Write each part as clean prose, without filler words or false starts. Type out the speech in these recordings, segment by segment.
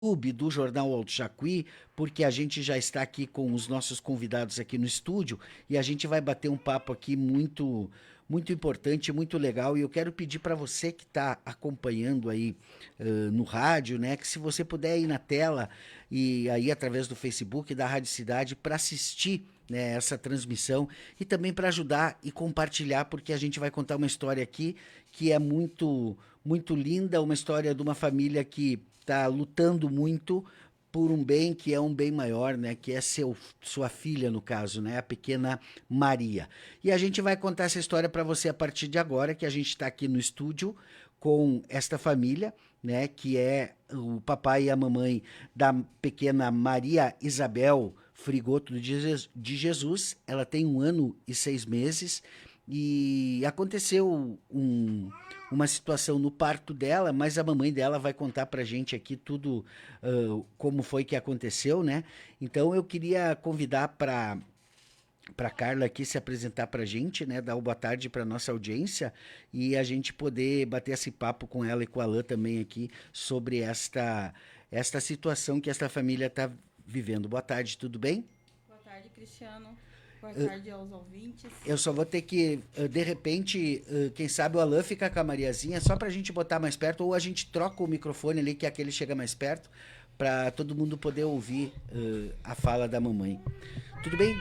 YouTube do Jornal Alto Jacuí, porque a gente já está aqui com os nossos convidados aqui no estúdio e a gente vai bater um papo aqui muito importante, muito legal. E eu quero pedir para você que está acompanhando aí no rádio, né, que se você puder ir na tela e aí através do Facebook da Rádio Cidade para assistir, né, essa transmissão e também para ajudar e compartilhar, porque a gente vai contar uma história aqui que é muito linda, uma história de uma família que está lutando muito por um bem que é um bem maior, né? Que é sua filha, no caso, né? A pequena Maria. E a gente vai contar essa história para você a partir de agora, que a gente está aqui no estúdio com esta família, né? Que é o papai e a mamãe da pequena Maria Isabel Frigoto de Jesus. Ela tem 1 ano e 6 meses e aconteceu uma situação no parto dela, mas a mamãe dela vai contar pra gente aqui tudo como foi que aconteceu, né? Então eu queria convidar para Carla aqui se apresentar pra gente, né? Dar uma boa tarde para nossa audiência e a gente poder bater esse papo com ela e com a Lã também aqui sobre esta situação que esta família está vivendo. Boa tarde, tudo bem? Boa tarde, Cristiano. Boa tarde aos ouvintes. Eu só vou ter que, de repente, quem sabe o Alan fica com a Mariazinha, só pra gente botar mais perto, ou a gente troca o microfone ali, que aquele chega mais perto, pra todo mundo poder ouvir a fala da mamãe. Tudo bem?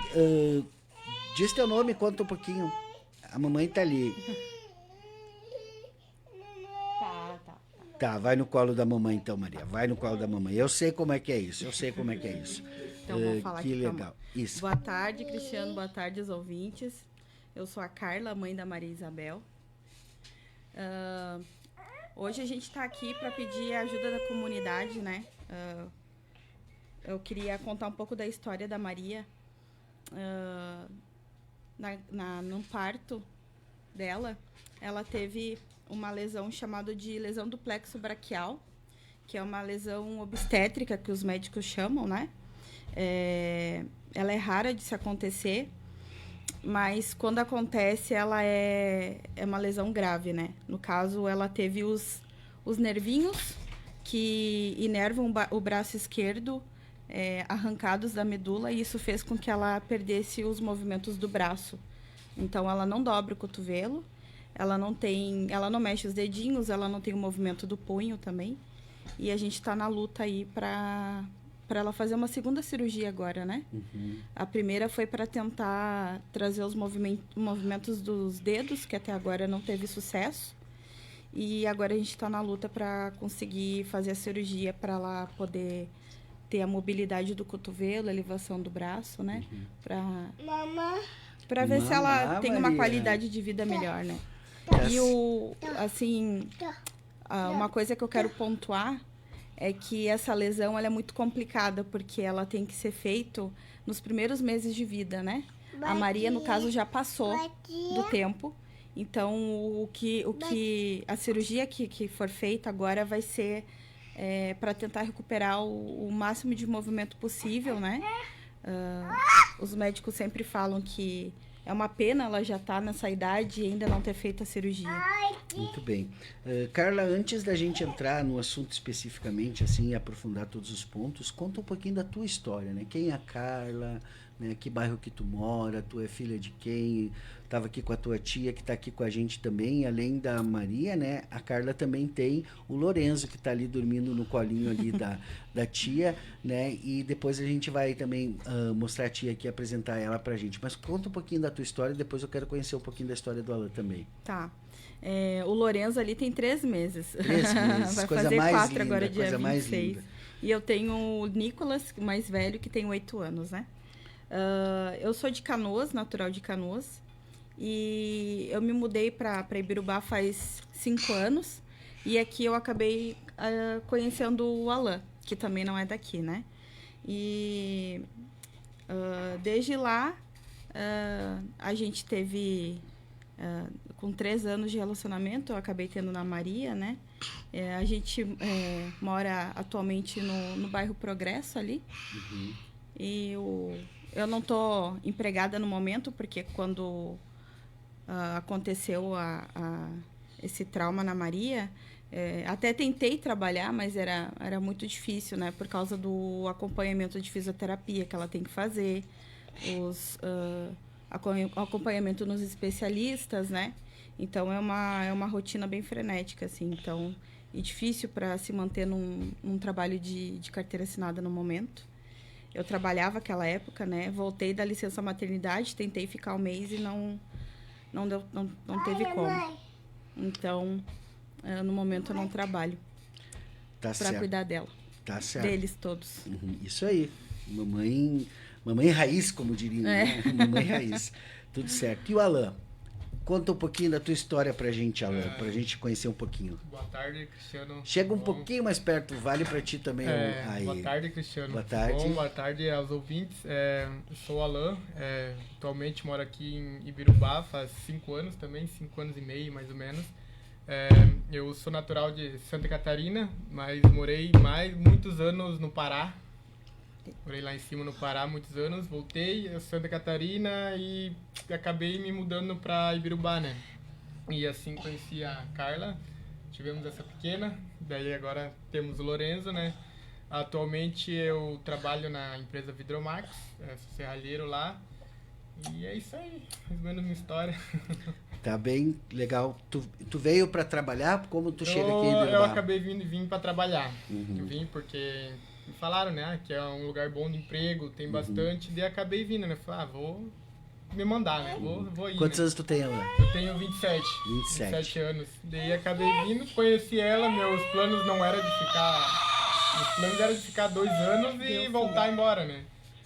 Diz teu nome, conta um pouquinho. A mamãe tá ali. Tá, tá. Tá, vai no colo da mamãe então, Maria. Vai no colo da mamãe. Eu sei como é que é isso, eu sei como é que é isso. Então vou falar Que aqui com a mãe. legal. Isso. Boa tarde, Cristiano. Boa tarde aos ouvintes. Eu sou a Carla, mãe da Maria Isabel. Ah, hoje a gente está aqui para pedir a ajuda da comunidade, né? Eu queria contar um pouco da história da Maria. Ah, no parto dela, ela teve uma lesão chamada de lesão do plexo braquial, que é uma lesão obstétrica que os médicos chamam, né? Ela é rara de se acontecer, mas quando acontece, ela é uma lesão grave, né? No caso, ela teve os nervinhos que inervam o braço esquerdo arrancados da medula, e isso fez com que ela perdesse os movimentos do braço. Então, ela não dobra o cotovelo, ela não mexe os dedinhos, ela não tem o movimento do punho também. E a gente está na luta aí para ela fazer uma segunda cirurgia agora, né? Uhum. A primeira foi para tentar trazer os movimentos dos dedos, que até agora não teve sucesso. E agora a gente está na luta para conseguir fazer a cirurgia para ela poder ter a mobilidade do cotovelo, a elevação do braço, né? Uhum. Para ver se ela Mamá, tem uma Maria. qualidade de vida melhor, né? Tá. E assim, uma coisa que eu quero pontuar é que essa lesão ela é muito complicada, porque ela tem que ser feita nos primeiros meses de vida, né? A Maria, no caso, já passou do tempo. Então, a cirurgia que for feita agora vai ser para tentar recuperar o máximo de movimento possível, né? Os médicos sempre falam que é uma pena ela já estar nessa idade e ainda não ter feito a cirurgia. Muito bem. Carla, antes da gente entrar no assunto especificamente, assim, e aprofundar todos os pontos, conta um pouquinho da tua história, né? Quem é a Carla, né? Que bairro que tu mora, tu é filha de quem? Estava aqui com a tua tia, que está aqui com a gente também, além da Maria, né? A Carla também tem o Lorenzo, que está ali dormindo no colinho ali da tia, né? E depois a gente vai também mostrar a tia aqui, apresentar ela pra gente. Mas conta um pouquinho da tua história, depois eu quero conhecer um pouquinho da história do Alan também. Tá. O Lorenzo ali tem 3 meses. 3 meses, Vai coisa fazer mais 4 linda, agora, dia coisa mais 26. linda. E eu tenho o Nicolas, o mais velho, que tem 8 anos, né? Eu sou de Canoas, natural de Canoas. E eu me mudei para Ibirubá faz 5 anos. E aqui eu acabei conhecendo o Alan, que também não é daqui, né? E desde lá, a gente teve... com 3 anos de relacionamento, eu acabei tendo na Maria, né? A gente mora atualmente no bairro Progresso ali. Uhum. E eu não tô empregada no momento, porque quando aconteceu esse trauma na Maria, Até tentei trabalhar, mas era muito difícil, né? Por causa do acompanhamento de fisioterapia que ela tem que fazer, acompanhamento nos especialistas, né? Então, é uma rotina bem frenética, assim. Então, e difícil para se manter num trabalho de carteira assinada no momento. Eu trabalhava naquela época, né? Voltei da licença maternidade, tentei ficar 1 mês e não teve como. Então, no momento eu não trabalho para cuidar dela. Tá certo. Deles todos. Isso aí. Mamãe raiz, como diriam. Né? Mamãe raiz. Tudo certo. E o Alan? Conta um pouquinho da tua história pra gente, Alan, pra gente conhecer um pouquinho. Boa tarde, Cristiano. Chega um pouquinho mais perto, vale pra ti também. Aí. Boa tarde, Cristiano. Boa tarde. Boa tarde aos ouvintes. Eu sou o Alan, atualmente moro aqui em Ibirubá faz 5 anos também, 5 anos e meio mais ou menos. Eu sou natural de Santa Catarina, mas morei muitos anos no Pará. Morei lá em cima no Pará muitos anos, voltei a Santa Catarina e acabei me mudando para Ibirubá, né? E assim conheci a Carla, tivemos essa pequena, daí agora temos o Lorenzo, né? Atualmente eu trabalho na empresa Vidromax, sou serralheiro lá, e é isso aí, mais ou menos minha história. Tá bem legal. Tu veio para trabalhar? Como tu chega aqui em Ibirubá? Eu acabei vindo para trabalhar. Eu vim porque me falaram, né, que é um lugar bom de emprego, tem bastante, daí acabei vindo, né? Falei, vou me mandar, né? Vou ir. Quantos né? anos tu tem, Alan? Eu tenho 27 anos. Daí acabei vindo, conheci ela, meus planos não eram de ficar... Os planos eram de ficar 2 anos e voltar embora, né?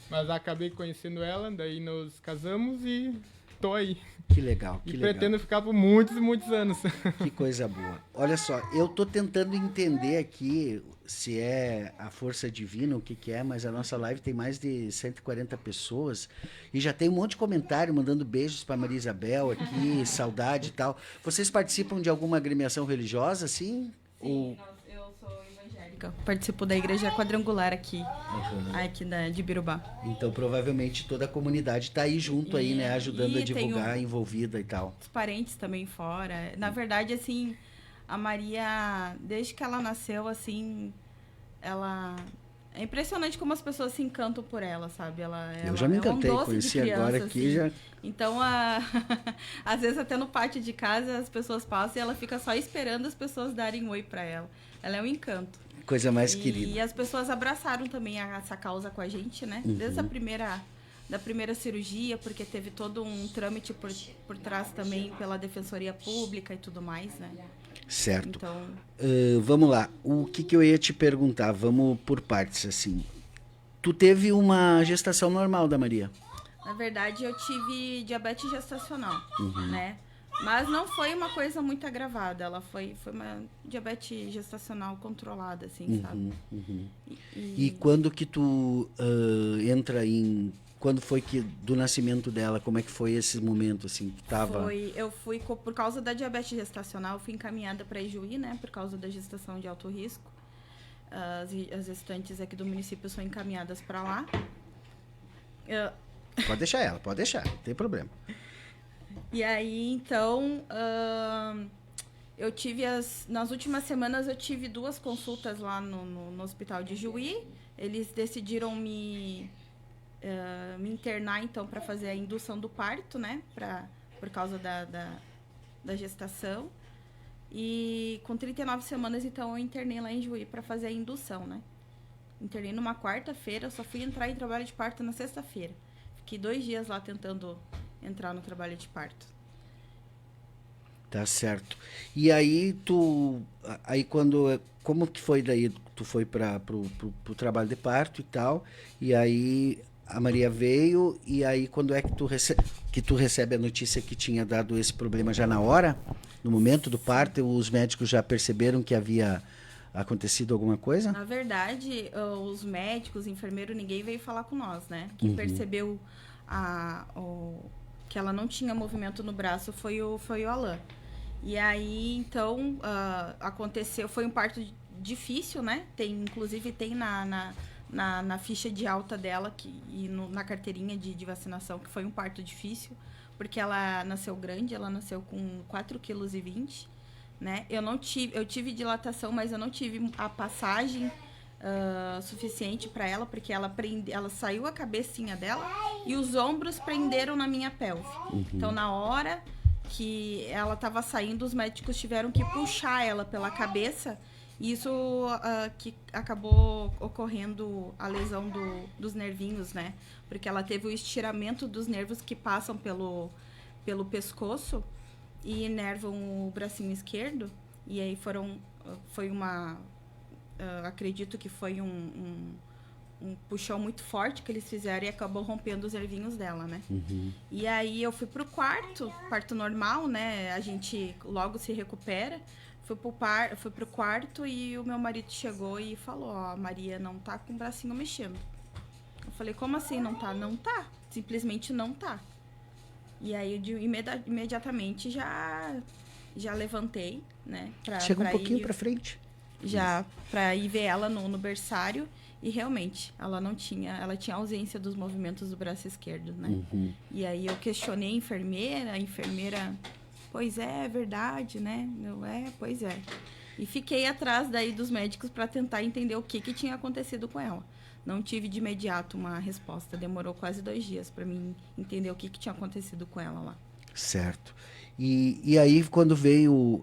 Mas acabei conhecendo ela, daí nos casamos e tô aí. Que legal, que legal. E pretendo ficar por muitos e muitos anos. Que coisa boa. Olha só, eu tô tentando entender aqui se é a força divina, o que é, mas a nossa live tem mais de 140 pessoas e já tem um monte de comentário mandando beijos para Maria Isabel aqui, saudade e tal. Vocês participam de alguma agremiação religiosa, assim? Sim, eu sou evangélica. Participo da igreja quadrangular aqui, aqui de Ibirubá. Então, provavelmente toda a comunidade está aí junto, aí, né? Ajudando a divulgar, envolvida e tal. Os parentes também fora. Na verdade, assim, a Maria, desde que ela nasceu, assim, ela... É impressionante como as pessoas se encantam por ela, sabe? Eu já me encantei, conheci agora aqui já... Então, às vezes até no pátio de casa as pessoas passam e ela fica só esperando as pessoas darem oi pra ela. Ela é um encanto. Coisa mais querida. E as pessoas abraçaram também essa causa com a gente, né? Desde a primeira cirurgia, porque teve todo um trâmite por trás também pela Defensoria Pública e tudo mais, né? Certo. Então... vamos lá. O que eu ia te perguntar? Vamos por partes, assim. Tu teve uma gestação normal da Maria? Na verdade, eu tive diabetes gestacional, né? Mas não foi uma coisa muito agravada. Ela foi uma diabetes gestacional controlada, assim, sabe? E quando que tu entra em... Quando foi que do nascimento dela, como é que foi esse momento, assim, que tava... Eu fui, por causa da diabetes gestacional, fui encaminhada para Ijuí, né, por causa da gestação de alto risco. As gestantes aqui do município são encaminhadas para lá. Pode deixar ela, pode deixar, não tem problema. E aí, então, eu tive nas últimas semanas eu tive 2 consultas lá no hospital de Ijuí. Eles decidiram me internar, então, para fazer a indução do parto, né? Por causa da gestação. E com 39 semanas, então, eu internei lá em Juí para fazer a indução, né? Internei numa quarta-feira, só fui entrar em trabalho de parto na sexta-feira. Fiquei 2 dias lá tentando entrar no trabalho de parto. Tá certo. E aí como que foi daí? Tu foi pro trabalho de parto e tal, e aí a Maria veio, e aí quando é que tu recebe a notícia que tinha dado esse problema já na hora? No momento do parto, os médicos já perceberam que havia acontecido alguma coisa? Na verdade, os médicos, enfermeiro, ninguém veio falar com nós, né? Quem percebeu que ela não tinha movimento no braço foi o Alan. E aí, então, aconteceu, foi um parto difícil, né? Inclusive tem na ficha de alta dela na carteirinha de vacinação, que foi um parto difícil, porque ela nasceu grande, ela nasceu com 4,20 kg, né? Eu tive dilatação, mas eu não tive a passagem suficiente para ela, porque ela saiu a cabecinha dela e os ombros prenderam na minha pelve. Então, na hora que ela estava saindo, os médicos tiveram que puxar ela pela cabeça. E isso que acabou ocorrendo a lesão dos nervinhos, né? Porque ela teve o estiramento dos nervos que passam pelo pescoço e inervam o bracinho esquerdo. E aí acredito que foi um puxão muito forte que eles fizeram e acabou rompendo os nervinhos dela, né? E aí eu fui pro parto normal, né? A gente logo se recupera. Fui pro quarto e o meu marido chegou e falou, ó, a Maria não tá com o bracinho mexendo. Eu falei, como assim não tá? Não tá. Simplesmente não tá. E aí, imediatamente, já levantei, né? Chega um pouquinho pra frente. Já, pra ir ver ela no berçário. E realmente, ela tinha ausência dos movimentos do braço esquerdo, né? E aí eu questionei a enfermeira, pois é verdade, né? Pois é. E fiquei atrás daí dos médicos para tentar entender o que tinha acontecido com ela. Não tive de imediato uma resposta, demorou quase 2 dias para mim entender o que tinha acontecido com ela lá. Certo. E aí, quando veio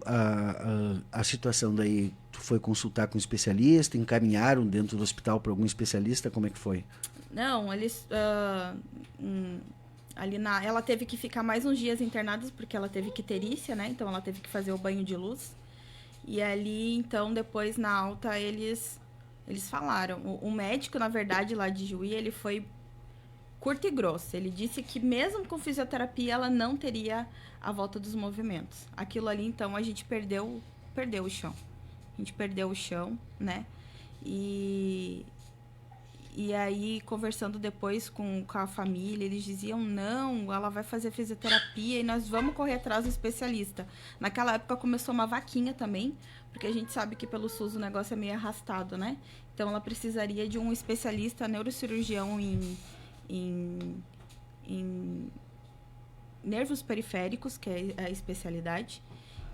a situação daí, tu foi consultar com um especialista, encaminharam dentro do hospital para algum especialista, como é que foi? Não, eles... ela teve que ficar mais uns dias internada, porque ela teve icterícia, né? Então, ela teve que fazer o banho de luz. E ali, então, depois, na alta, eles falaram. O médico, na verdade, lá de Juí, ele foi curto e grosso. Ele disse que mesmo com fisioterapia, ela não teria a volta dos movimentos. Aquilo ali, então, a gente perdeu o chão. A gente perdeu o chão, né? E aí, conversando depois com a família, eles diziam, não, ela vai fazer fisioterapia e nós vamos correr atrás do especialista. Naquela época começou uma vaquinha também, porque a gente sabe que pelo SUS o negócio é meio arrastado, né? Então, ela precisaria de um especialista neurocirurgião em nervos periféricos, que é a especialidade.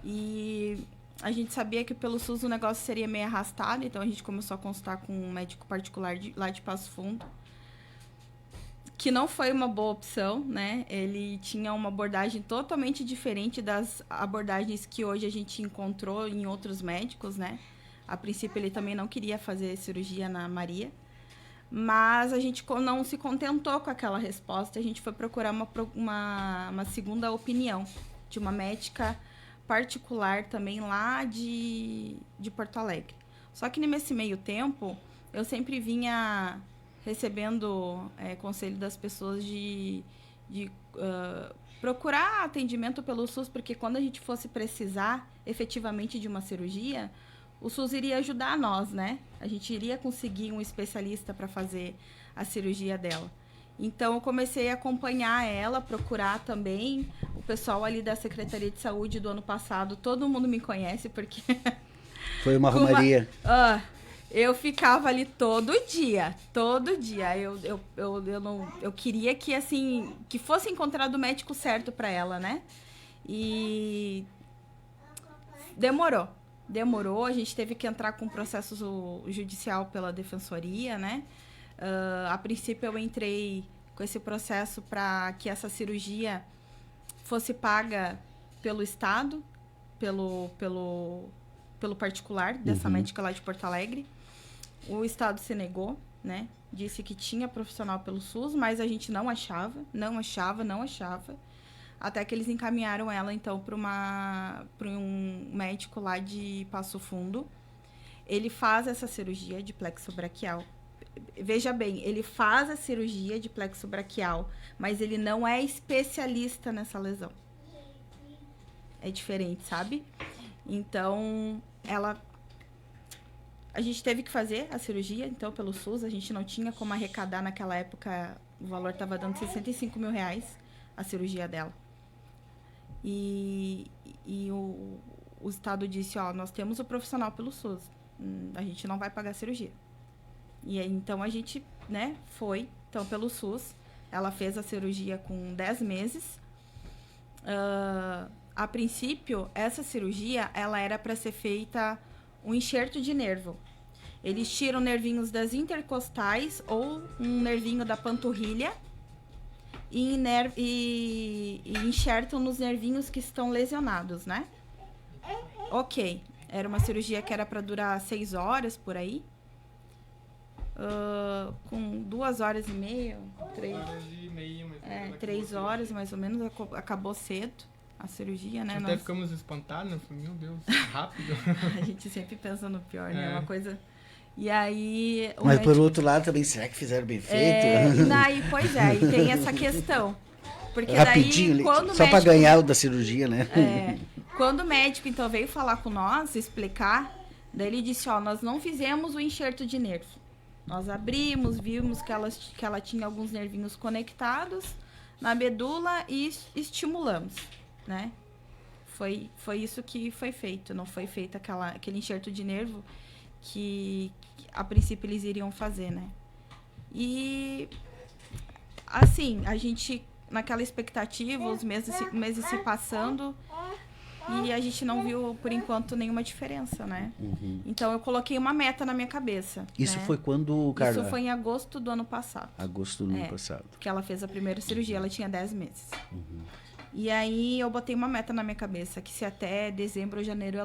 E a gente sabia que pelo SUS o negócio seria meio arrastado, então a gente começou a consultar com um médico particular lá de Passo Fundo, que não foi uma boa opção, né? Ele tinha uma abordagem totalmente diferente das abordagens que hoje a gente encontrou em outros médicos, né? A princípio ele também não queria fazer cirurgia na Maria, mas a gente não se contentou com aquela resposta, a gente foi procurar uma segunda opinião de uma médica particular também lá de Porto Alegre. Só que nesse meio tempo, eu sempre vinha recebendo conselho das pessoas de procurar atendimento pelo SUS, porque quando a gente fosse precisar efetivamente de uma cirurgia, o SUS iria ajudar nós, né? A gente iria conseguir um especialista para fazer a cirurgia dela. Então, eu comecei a acompanhar ela, procurar também. O pessoal ali da Secretaria de Saúde do ano passado, todo mundo me conhece, porque... Foi uma romaria. Eu ficava ali todo dia. Eu queria que, assim, que fosse encontrado o médico certo para ela, né? E demorou, a gente teve que entrar com processo judicial pela defensoria, né? A princípio eu entrei com esse processo para que essa cirurgia fosse paga pelo Estado, pelo particular dessa médica lá de Porto Alegre. O Estado se negou, né? Disse que tinha profissional pelo SUS, mas a gente não achava. Até que eles encaminharam ela, então, para um médico lá de Passo Fundo. Ele faz essa cirurgia de plexo braquial. Veja bem, ele faz a cirurgia de plexo braquial, mas ele não é especialista nessa lesão. É diferente, sabe? Então, a gente teve que fazer a cirurgia, então, pelo SUS. A gente não tinha como arrecadar naquela época. O valor estava dando R$65 mil a cirurgia dela. E o Estado disse, nós temos o profissional pelo SUS. A gente não vai pagar a cirurgia. E aí, então, a gente, né, foi, então, pelo SUS. Ela fez a cirurgia com 10 meses. a princípio, essa cirurgia, ela era para ser feita um enxerto de nervo. Eles tiram nervinhos das intercostais ou um nervinho da panturrilha e enxertam nos nervinhos que estão lesionados, né? Ok. Era uma cirurgia que era para durar 6 horas, por aí. Com 2 horas e meia, 3 horas e meia, mais ou menos. 3 horas, mais ou menos, acabou cedo a cirurgia, né? Até ficamos espantados, né? Meu Deus, rápido. A gente sempre pensa no pior, né? Uma coisa... E aí... Mas por outro lado também, será que fizeram bem feito? Pois é, e tem essa questão. Porque rapidinho, daí, quando só o médico, para ganhar o da cirurgia, né? Quando o médico, então, veio falar com nós, explicar, daí ele disse, nós não fizemos o enxerto de nervo. Nós abrimos, vimos que ela tinha alguns nervinhos conectados na medula e estimulamos, né? Foi isso que foi feito. Não foi feito aquele enxerto de nervo que a princípio eles iriam fazer, né? E assim, a gente naquela expectativa, os meses se passando e a gente não viu por enquanto nenhuma diferença, né? Então eu coloquei uma meta na minha cabeça. Isso, né? foi quando, Carla? Isso foi em agosto do ano passado. Agosto do ano passado. Que ela fez a primeira cirurgia, ela tinha 10 meses. E aí eu botei uma meta na minha cabeça, que se até dezembro ou janeiro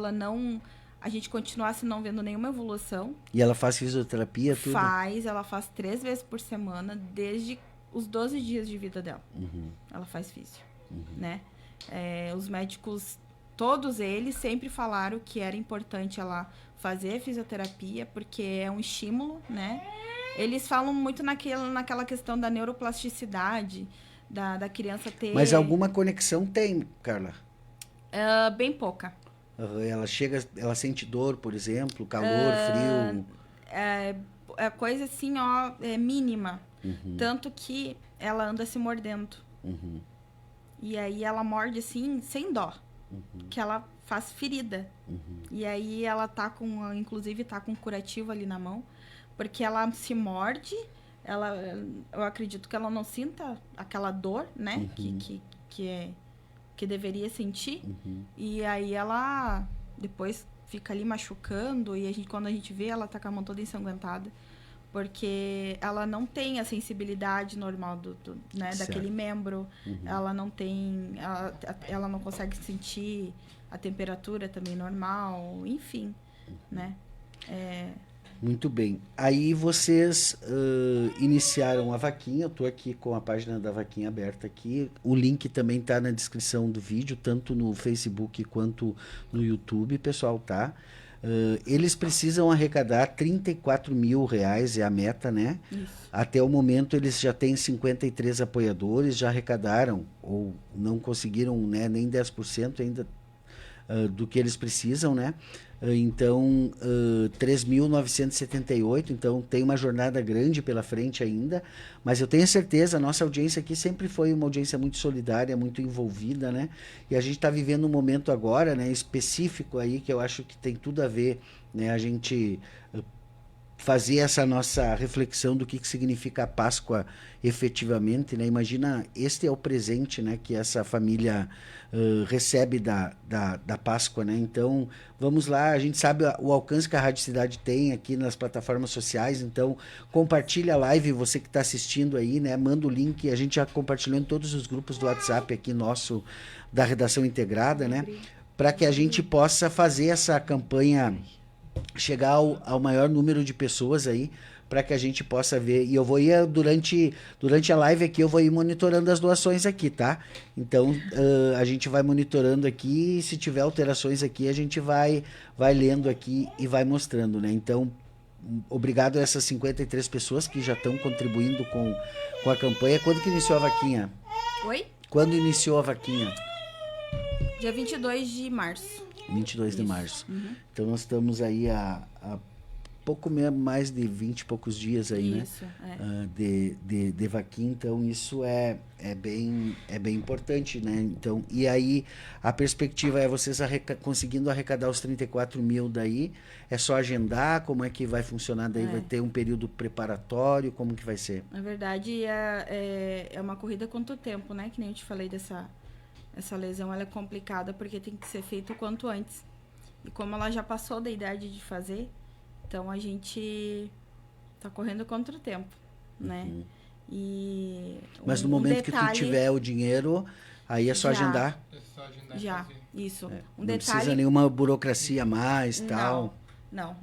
a gente continuasse não vendo nenhuma evolução. E ela faz fisioterapia, tudo? Ela faz 3 vezes por semana, desde os 12 dias de vida dela. Ela faz físio, né? Os médicos, todos eles, sempre falaram que era importante ela fazer fisioterapia, porque é um estímulo, né? Eles falam muito naquela questão da neuroplasticidade, da criança ter... Mas alguma conexão tem, Carla? Bem pouca. Ela sente dor, por exemplo, calor, frio? É coisa assim, mínima. Tanto que ela anda se mordendo. E aí ela morde assim, sem dó. Que ela faz ferida. E aí ela inclusive tá com um curativo ali na mão. Porque ela se morde, eu acredito que ela não sinta aquela dor, né? Que deveria sentir. E aí ela depois fica ali machucando e quando a gente vê, ela tá com a mão toda ensanguentada. Porque ela não tem a sensibilidade normal daquele membro. Ela não tem... Ela não consegue sentir a temperatura também normal. Enfim, né? Muito bem. Aí vocês iniciaram a vaquinha. Eu estou aqui com a página da vaquinha aberta aqui. O link também está na descrição do vídeo, tanto no Facebook quanto no YouTube, pessoal, tá? Eles precisam arrecadar R$34 mil, é a meta, né? Isso. Até o momento eles já têm 53 apoiadores, já arrecadaram, ou não conseguiram, né, nem 10% ainda do que eles precisam, né? Então, 3.978, então tem uma jornada grande pela frente ainda, mas eu tenho certeza, a nossa audiência aqui sempre foi uma audiência muito solidária, muito envolvida, né? E a gente está vivendo um momento agora, né, específico aí, que eu acho que tem tudo a ver, né, a gente fazer essa nossa reflexão do que significa a Páscoa efetivamente, né? Imagina, este é o presente, né, que essa família recebe da Páscoa, né? Então, vamos lá, a gente sabe o alcance que a Rádio Cidade tem aqui nas plataformas sociais, então compartilha a live, você que está assistindo aí, né? Manda o link, a gente já compartilhou em todos os grupos do WhatsApp aqui nosso, da Redação Integrada, né? Para que a gente possa fazer essa campanha chegar ao maior número de pessoas aí, para que a gente possa ver. E eu vou ir durante a live aqui, eu vou ir monitorando as doações aqui, tá? Então, a gente vai monitorando aqui, e se tiver alterações aqui, a gente vai lendo aqui e vai mostrando, né? Então, obrigado a essas 53 pessoas que já estão contribuindo com a campanha. Quando que iniciou a vaquinha? Oi? Quando iniciou a vaquinha? Dia 22 de março. 22 de março. Então, nós estamos aí a pouco mais de 20 e poucos dias aí, isso, né? De vaquinha. Então, isso é bem importante, né? Então, e aí, a perspectiva é vocês conseguindo arrecadar os 34 mil daí. É só agendar? Como é que vai funcionar daí? Vai ter um período preparatório? Como que vai ser? Na verdade, é uma corrida contra o tempo, né? Que nem eu te falei essa lesão ela é complicada porque tem que ser feito o quanto antes. E como ela já passou da idade de fazer, então a gente tá correndo contra o tempo, né? E Mas no momento que tu tiver o dinheiro, aí é só Já. agendar. É só agendar e Já, fazer. isso. Não precisa nenhuma burocracia a mais, tal. Não.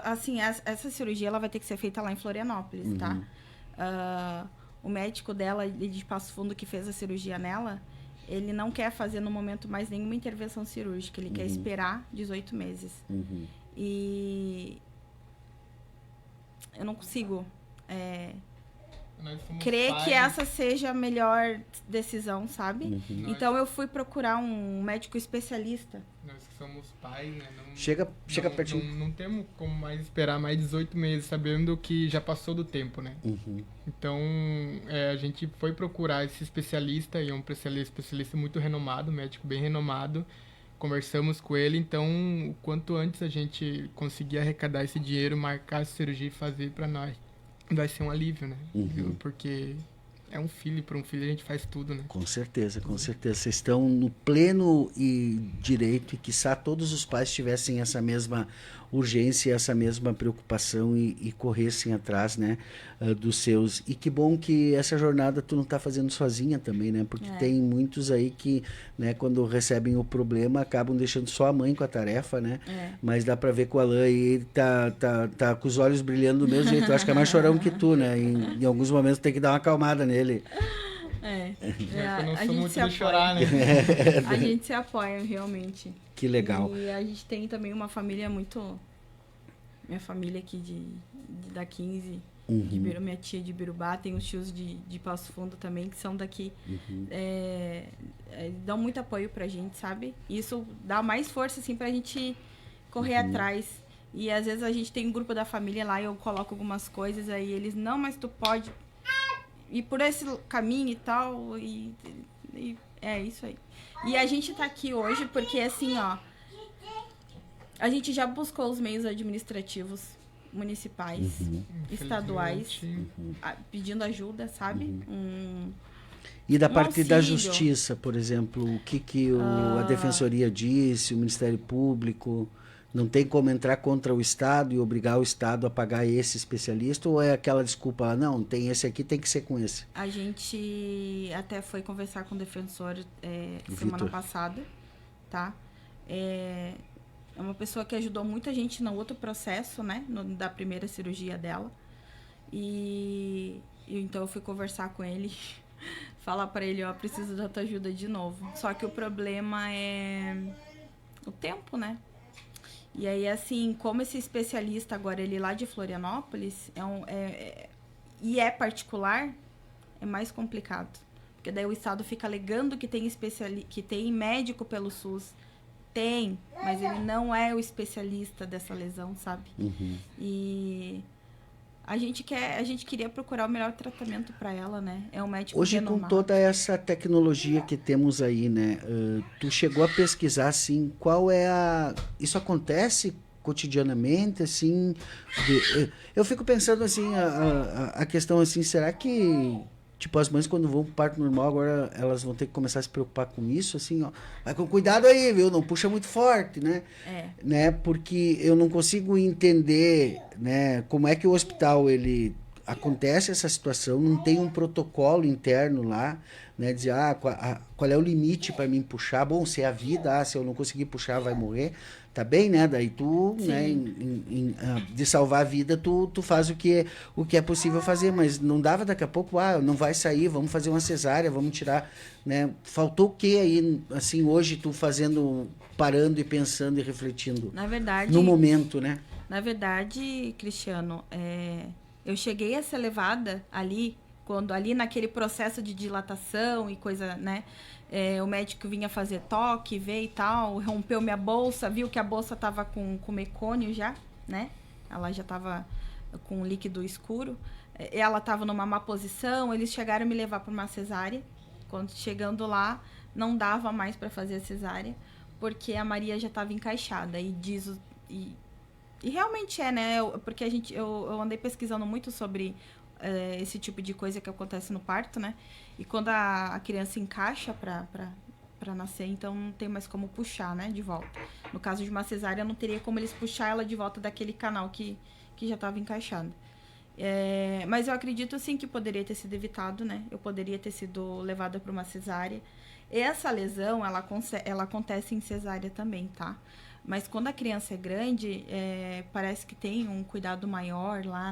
Assim, essa cirurgia ela vai ter que ser feita lá em Florianópolis, tá? O médico dela, ele de Passo Fundo, que fez a cirurgia nela, ele não quer fazer no momento mais nenhuma intervenção cirúrgica. Ele quer esperar 18 meses. E eu não consigo Nós somos crer pais, que essa seja a melhor decisão, sabe? Nós- Então eu fui procurar um médico especialista. Nós que somos pais, né? Chega não, pertinho. não temos como mais esperar mais 18 meses, sabendo que já passou do tempo, né? Então, a gente foi procurar esse especialista, e é um especialista muito renomado, médico bem renomado. Conversamos com ele, então, o quanto antes a gente conseguir arrecadar esse dinheiro, marcar a cirurgia e fazer para nós, vai ser um alívio, né? Porque é um filho, para um filho a gente faz tudo, né? Com certeza, com certeza. Vocês estão no pleno direito, e quiçá todos os pais tivessem essa mesma urgência, essa mesma preocupação e corressem atrás, né, dos seus. E que bom que essa jornada tu não está fazendo sozinha também, né? Porque tem muitos aí que, né, quando recebem o problema, acabam deixando só a mãe com a tarefa, né? Mas dá para ver que o Alan aí ele tá com os olhos brilhando do mesmo jeito. Eu acho que é mais chorão que tu, né? Em alguns momentos tem que dar uma acalmada nele. Eu não a sou gente muito se de chorar, né? A gente se apoia, realmente. Que legal. E a gente tem também uma família muito... Minha família aqui da 15, minha tia de Birubá, tem os tios de Passo Fundo também, que são daqui. Dão muito apoio pra gente, sabe? E isso dá mais força, assim, pra gente correr atrás. E às vezes a gente tem um grupo da família lá e eu coloco algumas coisas, aí eles, não, mas tu pode ir por esse caminho e tal, e é isso aí. E a gente tá aqui hoje porque, assim, ó, a gente já buscou os meios administrativos municipais, estaduais, pedindo ajuda, sabe? E da parte da auxílio. justiça, por exemplo, o que a Defensoria disse, o Ministério Público? Não tem como entrar contra o Estado e obrigar o Estado a pagar esse especialista? Ou é aquela desculpa, não, tem esse aqui, tem que ser com esse? A gente até foi conversar com o defensor semana passada, tá? É uma pessoa que ajudou muita gente no outro processo, né? Da primeira cirurgia dela. E então eu fui conversar com ele, falar para ele, ó, preciso da tua ajuda de novo. Só que o problema é o tempo, né? E aí, assim, como esse especialista agora, ele lá de Florianópolis, é particular, é mais complicado. Porque daí o Estado fica alegando que tem médico pelo SUS. Tem, mas ele não é o especialista dessa lesão, sabe? E a gente queria procurar o melhor tratamento para ela, né? É um médico hoje, renomado. com toda essa tecnologia que temos aí, né? Tu chegou a pesquisar, assim, qual é isso acontece cotidianamente, assim? Eu fico pensando, assim, a questão, assim, será que... Tipo, as mães quando vão pro parto normal, agora elas vão ter que começar a se preocupar com isso, assim, ó. Vai com cuidado aí, viu? Não puxa muito forte, né? Né? Porque eu não consigo entender, né, como é que o hospital, ele... Acontece essa situação, não tem um protocolo interno lá, né? Dizer, qual é o limite para mim puxar? Bom, se é a vida, se eu não conseguir puxar, vai morrer. Tá bem, né? Daí tu, né, de salvar a vida, tu faz o que é possível fazer, mas não dava daqui a pouco, não vai sair, vamos fazer uma cesárea, vamos tirar, né? Faltou o que aí, assim, hoje tu parando e pensando e refletindo? Na verdade, no momento, né? Na verdade, Cristiano, eu cheguei a ser levada ali naquele processo de dilatação e coisa, né? O médico vinha fazer toque, veio e tal, rompeu minha bolsa, viu que a bolsa tava com mecônio já, né? Ela já tava com líquido escuro. Ela tava numa má posição, eles chegaram a me levar para uma cesárea. Quando chegando lá, não dava mais para fazer a cesárea, porque a Maria já estava encaixada. E realmente né? Porque eu andei pesquisando muito sobre esse tipo de coisa que acontece no parto, né? E quando a criança encaixa para nascer, então não tem mais como puxar, né, de volta. No caso de uma cesárea, não teria como eles puxar ela de volta daquele canal que já estava encaixado. Mas eu acredito sim que poderia ter sido evitado, né? Eu poderia ter sido levada para uma cesárea. Essa lesão, ela acontece em cesárea também, tá? Mas quando a criança é grande, parece que tem um cuidado maior lá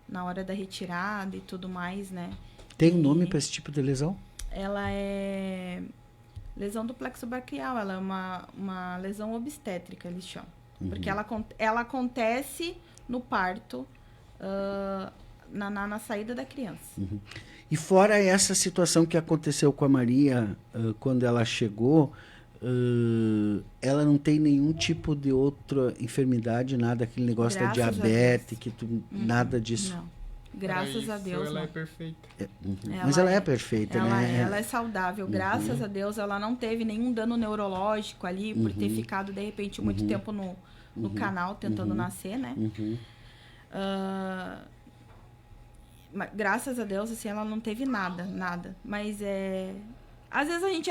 na hora da retirada e tudo mais, né? Tem um nome para esse tipo de lesão? Ela é lesão do plexo braquial, ela é uma lesão obstétrica, eles chamam. Porque ela acontece no parto, na saída da criança. E fora essa situação que aconteceu com a Maria quando ela chegou, ela não tem nenhum tipo de outra enfermidade, nada, aquele negócio da diabetes, nada disso. Não. Graças a Deus. Ela é perfeita. Mas ela é perfeita, né? Ela é saudável. Graças a Deus, ela não teve nenhum dano neurológico ali por ter ficado, de repente, muito tempo no canal tentando nascer, né? Graças a Deus, assim, ela não teve nada. Mas às vezes a gente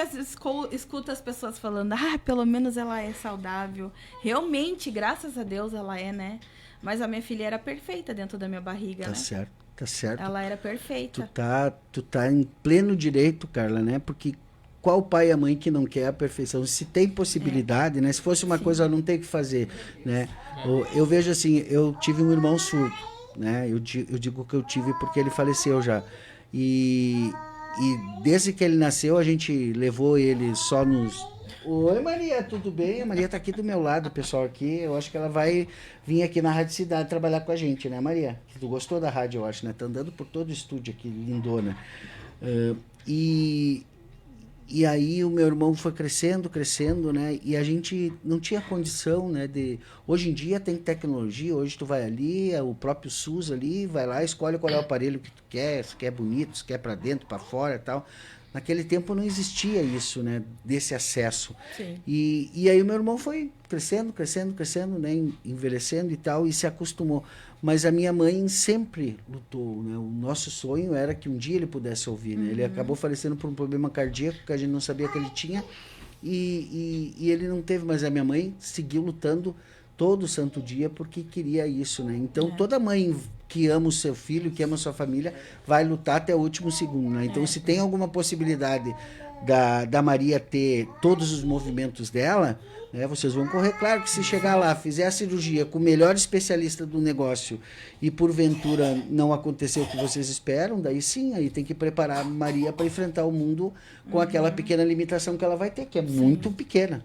escuta as pessoas falando, pelo menos ela é saudável. Realmente, graças a Deus, ela é, né? Mas a minha filha era perfeita dentro da minha barriga, né? Tá certo. Ela era perfeita. Tu tá em pleno direito, Carla, né? Porque qual pai e a mãe que não quer a perfeição? Se tem possibilidade, né? Se fosse uma coisa, não tem o que fazer, né? Eu vejo assim, eu tive um irmão surdo, né? Eu digo que eu tive porque ele faleceu já. E desde que ele nasceu, a gente levou ele só nos... Oi, Maria, tudo bem? A Maria tá aqui do meu lado, pessoal, aqui. Eu acho que ela vai vir aqui na Rádio Cidade trabalhar com a gente, né, Maria? Tu gostou da rádio, eu acho, né? Tá andando por todo o estúdio aqui, lindona. E aí o meu irmão foi crescendo, né? E a gente não tinha condição, né? Hoje em dia tem tecnologia, hoje tu vai ali, o próprio SUS ali, vai lá, escolhe qual é o aparelho que tu quer, se quer bonito, se quer para dentro, para fora e tal. Naquele tempo não existia isso, né? Desse acesso. Sim. E aí o meu irmão foi crescendo, né? Envelhecendo e tal, e se acostumou. Mas a minha mãe sempre lutou, né? O nosso sonho era que um dia ele pudesse ouvir, né? Ele acabou falecendo por um problema cardíaco que a gente não sabia que ele tinha e ele não teve, mas a minha mãe seguiu lutando todo santo dia porque queria isso, né? Então toda mãe que ama o seu filho, que ama a sua família, vai lutar até o último segundo, né? Então se tem alguma possibilidade da Maria ter todos os movimentos dela, né, vocês vão correr. Claro que se chegar lá, fizer a cirurgia com o melhor especialista do negócio e porventura não acontecer o que vocês esperam, daí sim, aí tem que preparar a Maria para enfrentar o mundo com aquela pequena limitação que ela vai ter, que é muito pequena,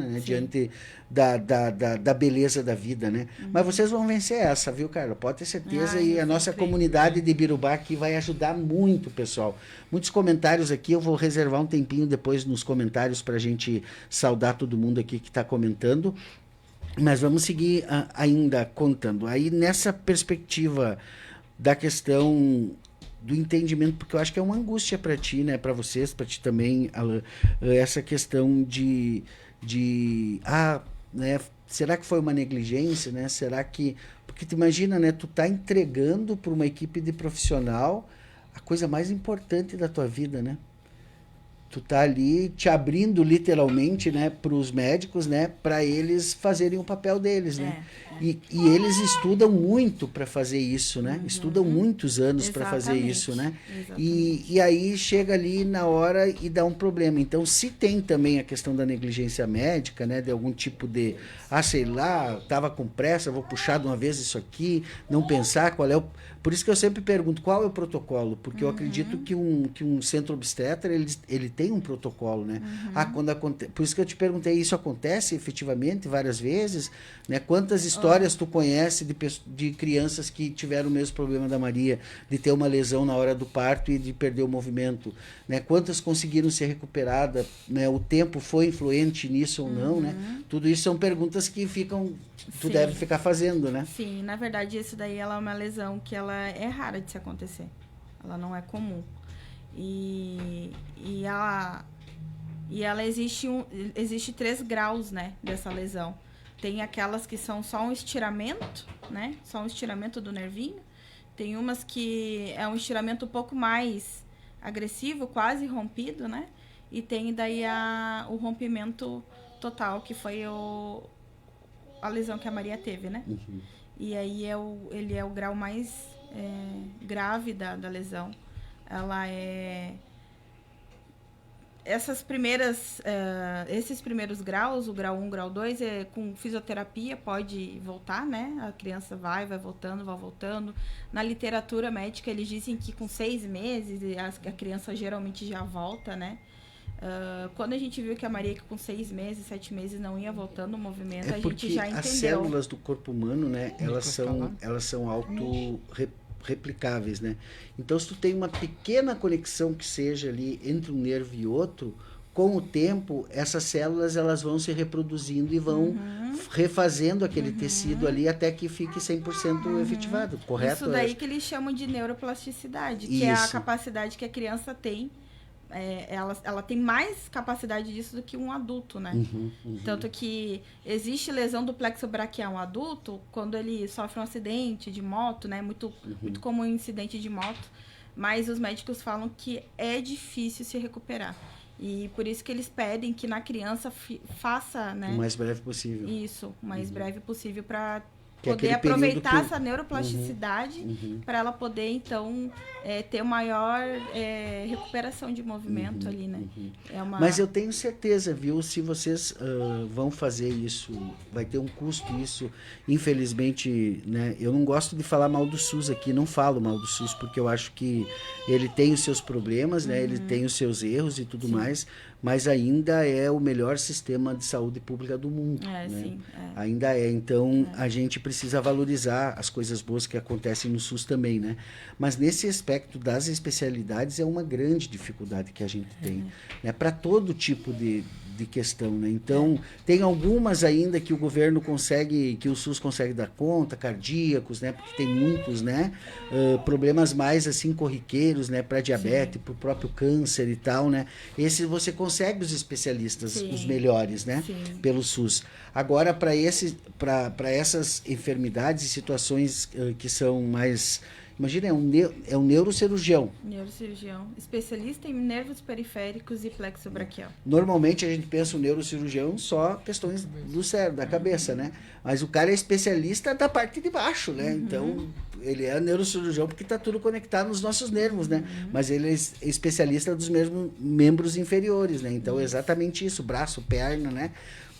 né, diante da beleza da vida, né? Mas vocês vão vencer essa, viu, Carla? Pode ter certeza. E a nossa comunidade de Ibirubá aqui vai ajudar muito, pessoal. Muitos comentários aqui, eu vou reservar um tempinho depois nos comentários para a gente saudar todo mundo aqui que está comentando. Mas vamos seguir ainda contando. Aí nessa perspectiva da questão do entendimento, porque eu acho que é uma angústia para ti, né, para vocês, para ti também, Alan, essa questão né, será que foi uma negligência, né? Será que... Porque tu imagina, né, tu tá entregando para uma equipe de profissional a coisa mais importante da tua vida, né? Tu tá ali te abrindo literalmente, né, para os médicos, né, para eles fazerem o papel deles, né? E eles estudam muito para fazer isso, né? Estudam muitos anos para fazer isso, né? E aí chega ali na hora e dá um problema. Então, se tem também a questão da negligência médica, né, de algum tipo de, sei lá, tava com pressa, vou puxar de uma vez isso aqui, não pensar qual é o... Por isso que eu sempre pergunto qual é o protocolo, porque eu acredito que um centro obstetra, ele tem um protocolo, né? Quando acontece... Por isso que eu te perguntei, isso acontece efetivamente várias vezes, né? Quantas histórias tu conhece de crianças que tiveram o mesmo problema da Maria, de ter uma lesão na hora do parto e de perder o movimento, né? Quantas conseguiram ser recuperadas, né? O tempo foi influente nisso ou não, né? Tudo isso são perguntas que tu deve ficar fazendo, né? Sim, na verdade, isso daí ela é uma lesão que ela é rara de se acontecer. Ela não é comum. E ela existe 3 graus, né, dessa lesão. Tem aquelas que são só um estiramento, né? Só um estiramento do nervinho. Tem umas que é um estiramento um pouco mais agressivo, quase rompido, né? e tem daí o rompimento total, que foi a lesão que a Maria teve, né? Uhum. E aí ele é o grau mais grave da lesão. Ela é... esses primeiros graus, o grau 1, grau 2, com fisioterapia pode voltar, né? A criança vai voltando. Na literatura médica, eles dizem que com 6 meses a criança geralmente já volta, né? Quando a gente viu que a Maria com 6 meses, 7 meses não ia voltando o movimento, a gente já entendeu. As células do corpo humano, né? Elas são autorreplicáveis, né? Então, se tu tem uma pequena conexão que seja ali entre um nervo e outro, com o tempo, essas células elas vão se reproduzindo e vão refazendo aquele tecido ali até que fique 100% efetivado, correto? Isso daí que eles chamam de neuroplasticidade, que é a capacidade que a criança tem. Ela tem mais capacidade disso do que um adulto, né? Tanto que existe lesão do plexo braquial um adulto quando ele sofre um acidente de moto, né? Muito comum incidente de moto, mas os médicos falam que é difícil se recuperar. E por isso que eles pedem que na criança faça, né? O mais breve possível. Isso, o mais breve possível para Que poder aproveitar essa neuroplasticidade para ela poder, então, ter maior recuperação de movimento ali, né? Mas eu tenho certeza, viu? Se vocês vão fazer isso, vai ter um custo isso. Infelizmente, né? Eu não gosto de falar mal do SUS aqui, não falo mal do SUS, porque eu acho que ele tem os seus problemas, né? Ele tem os seus erros e tudo mais, mas ainda é o melhor sistema de saúde pública do mundo. Né? Sim, ainda é. Então, a gente precisa valorizar as coisas boas que acontecem no SUS também, né? Mas nesse aspecto das especialidades é uma grande dificuldade que a gente tem, né? Para todo tipo de questão, né? Então, tem algumas ainda que o governo consegue, que o SUS consegue dar conta, cardíacos, né? Porque tem muitos, né? Problemas mais, assim, corriqueiros, né? Para diabetes, para o próprio câncer e tal, né? Esse você consegue os especialistas, os melhores, né? Pelo SUS. Agora, para essas enfermidades e situações que são mais... Imagina, é um neurocirurgião. Neurocirurgião. Especialista em nervos periféricos e plexo braquial. Normalmente a gente pensa o neurocirurgião só questões do cérebro, da cabeça, né? Mas o cara é especialista da parte de baixo, né? Então, ele é neurocirurgião porque está tudo conectado nos nossos nervos, né? Mas ele é especialista dos mesmos membros inferiores, né? Então, é exatamente isso, braço, perna, né?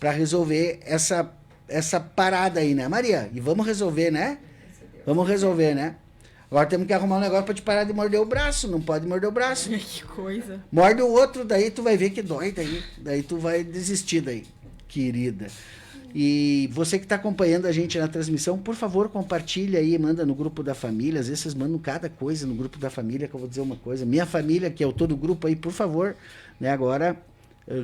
Para resolver essa parada aí, né, Maria? E vamos resolver, né? Vamos resolver, né? Agora temos que arrumar um negócio para te parar de morder o braço. Não pode morder o braço. Que coisa. Morde o outro, daí tu vai ver que dói daí. Daí tu vai desistir daí, querida. E você que está acompanhando a gente na transmissão, por favor, compartilha aí, manda no grupo da família. Às vezes vocês mandam cada coisa no grupo da família, que eu vou dizer uma coisa. Minha família, que é o todo grupo aí, por favor, né? Agora...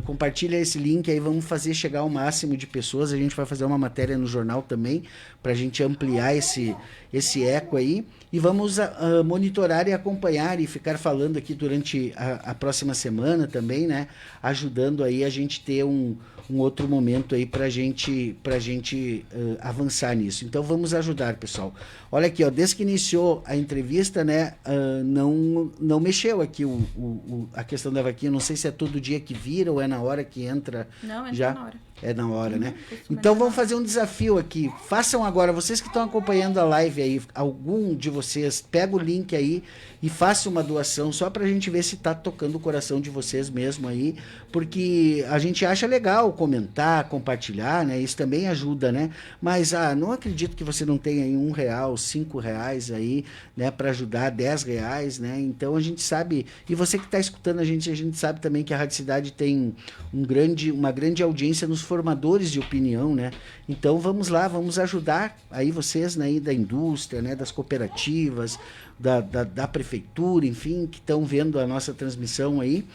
compartilha esse link aí, vamos fazer chegar ao máximo de pessoas. A gente vai fazer uma matéria no jornal também para a gente ampliar esse eco aí e vamos monitorar e acompanhar e ficar falando aqui durante a próxima semana também, né? Ajudando aí a gente ter um outro momento aí pra gente avançar nisso. Então vamos ajudar, pessoal. Olha aqui, ó, desde que iniciou a entrevista, né, não mexeu aqui a questão da vaquinha. Não sei se é todo dia que vira ou é na hora que entra. Não, é já na hora. É na hora, né? Então vamos fazer um desafio aqui. Façam agora, vocês que estão acompanhando a live aí, algum de vocês, pega o link aí e faça uma doação só pra gente ver se tá tocando o coração de vocês mesmo aí, porque a gente acha legal comentar, compartilhar, né? Isso também ajuda, né? Mas, não acredito que você não tenha aí R$1, R$5 aí, né? Pra ajudar, R$10, né? Então a gente sabe, e você que tá escutando a gente sabe também que a Rádio Cidade tem uma grande audiência nos formadores de opinião, né? Então vamos lá, vamos ajudar aí vocês, né, da indústria, né, das cooperativas, da prefeitura, enfim, que estão vendo a nossa transmissão aí,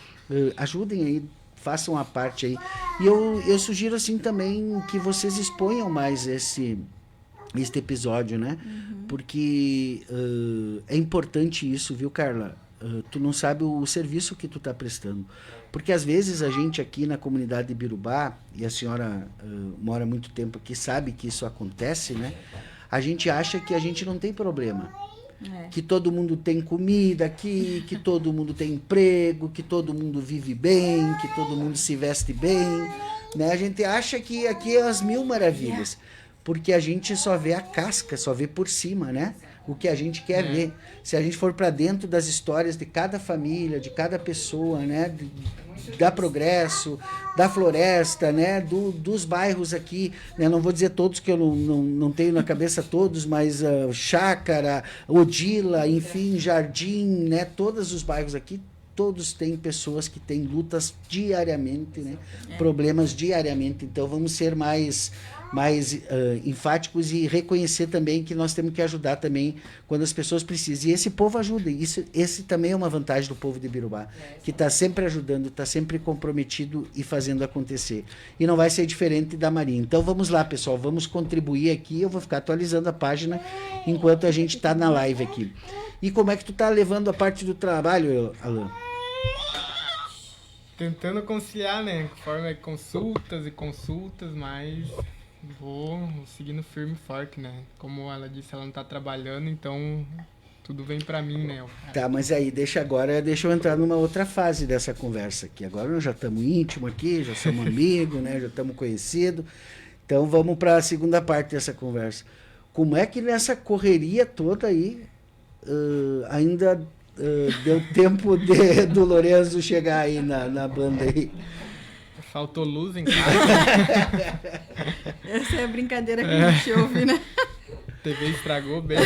ajudem aí, façam a parte aí. E eu sugiro assim também que vocês exponham mais este episódio, né? Porque é importante isso, viu, Carla? Tu não sabe o serviço que tu tá prestando. Porque às vezes a gente aqui na comunidade de Ibirubá, e a senhora mora muito tempo aqui, sabe que isso acontece, né? A gente acha que a gente não tem problema. que todo mundo tem comida aqui, que todo mundo tem emprego, que todo mundo vive bem, que todo mundo se veste bem, né? A gente acha que aqui é as mil maravilhas, porque a gente só vê a casca, só vê por cima, né? O que a gente quer ver. Se a gente for para dentro das histórias de cada família, de cada pessoa, né? Da Progresso, da Floresta, né? Dos bairros aqui, né? Não vou dizer todos, que eu não tenho na cabeça todos, mas Chácara, Odila, enfim, Jardim, né? Todos os bairros aqui, todos têm pessoas que têm lutas diariamente, né? Problemas diariamente. Então vamos ser mais enfáticos e reconhecer também que nós temos que ajudar também quando as pessoas precisam. E esse povo ajuda. Esse também é uma vantagem do povo de Ibirubá, que está sempre ajudando, está sempre comprometido e fazendo acontecer. E não vai ser diferente da Maria. Então vamos lá, pessoal, vamos contribuir aqui. Eu vou ficar atualizando a página enquanto a gente está na live aqui. E como é que tu está levando a parte do trabalho, Alan? Tentando conciliar, né? Conforme consultas, mas vou seguindo firme e forte, né? Como ela disse, ela não tá trabalhando, então tudo vem pra mim, né? Tá, mas aí deixa eu entrar numa outra fase dessa conversa aqui. Agora nós já estamos íntimos aqui, já somos amigos, né? Já estamos conhecidos. Então vamos para a segunda parte dessa conversa. Como é que nessa correria toda aí ainda deu tempo do Lourenço chegar aí na banda aí? Faltou luz em casa. Essa é a brincadeira que a gente ouve, né? A TV estragou bem.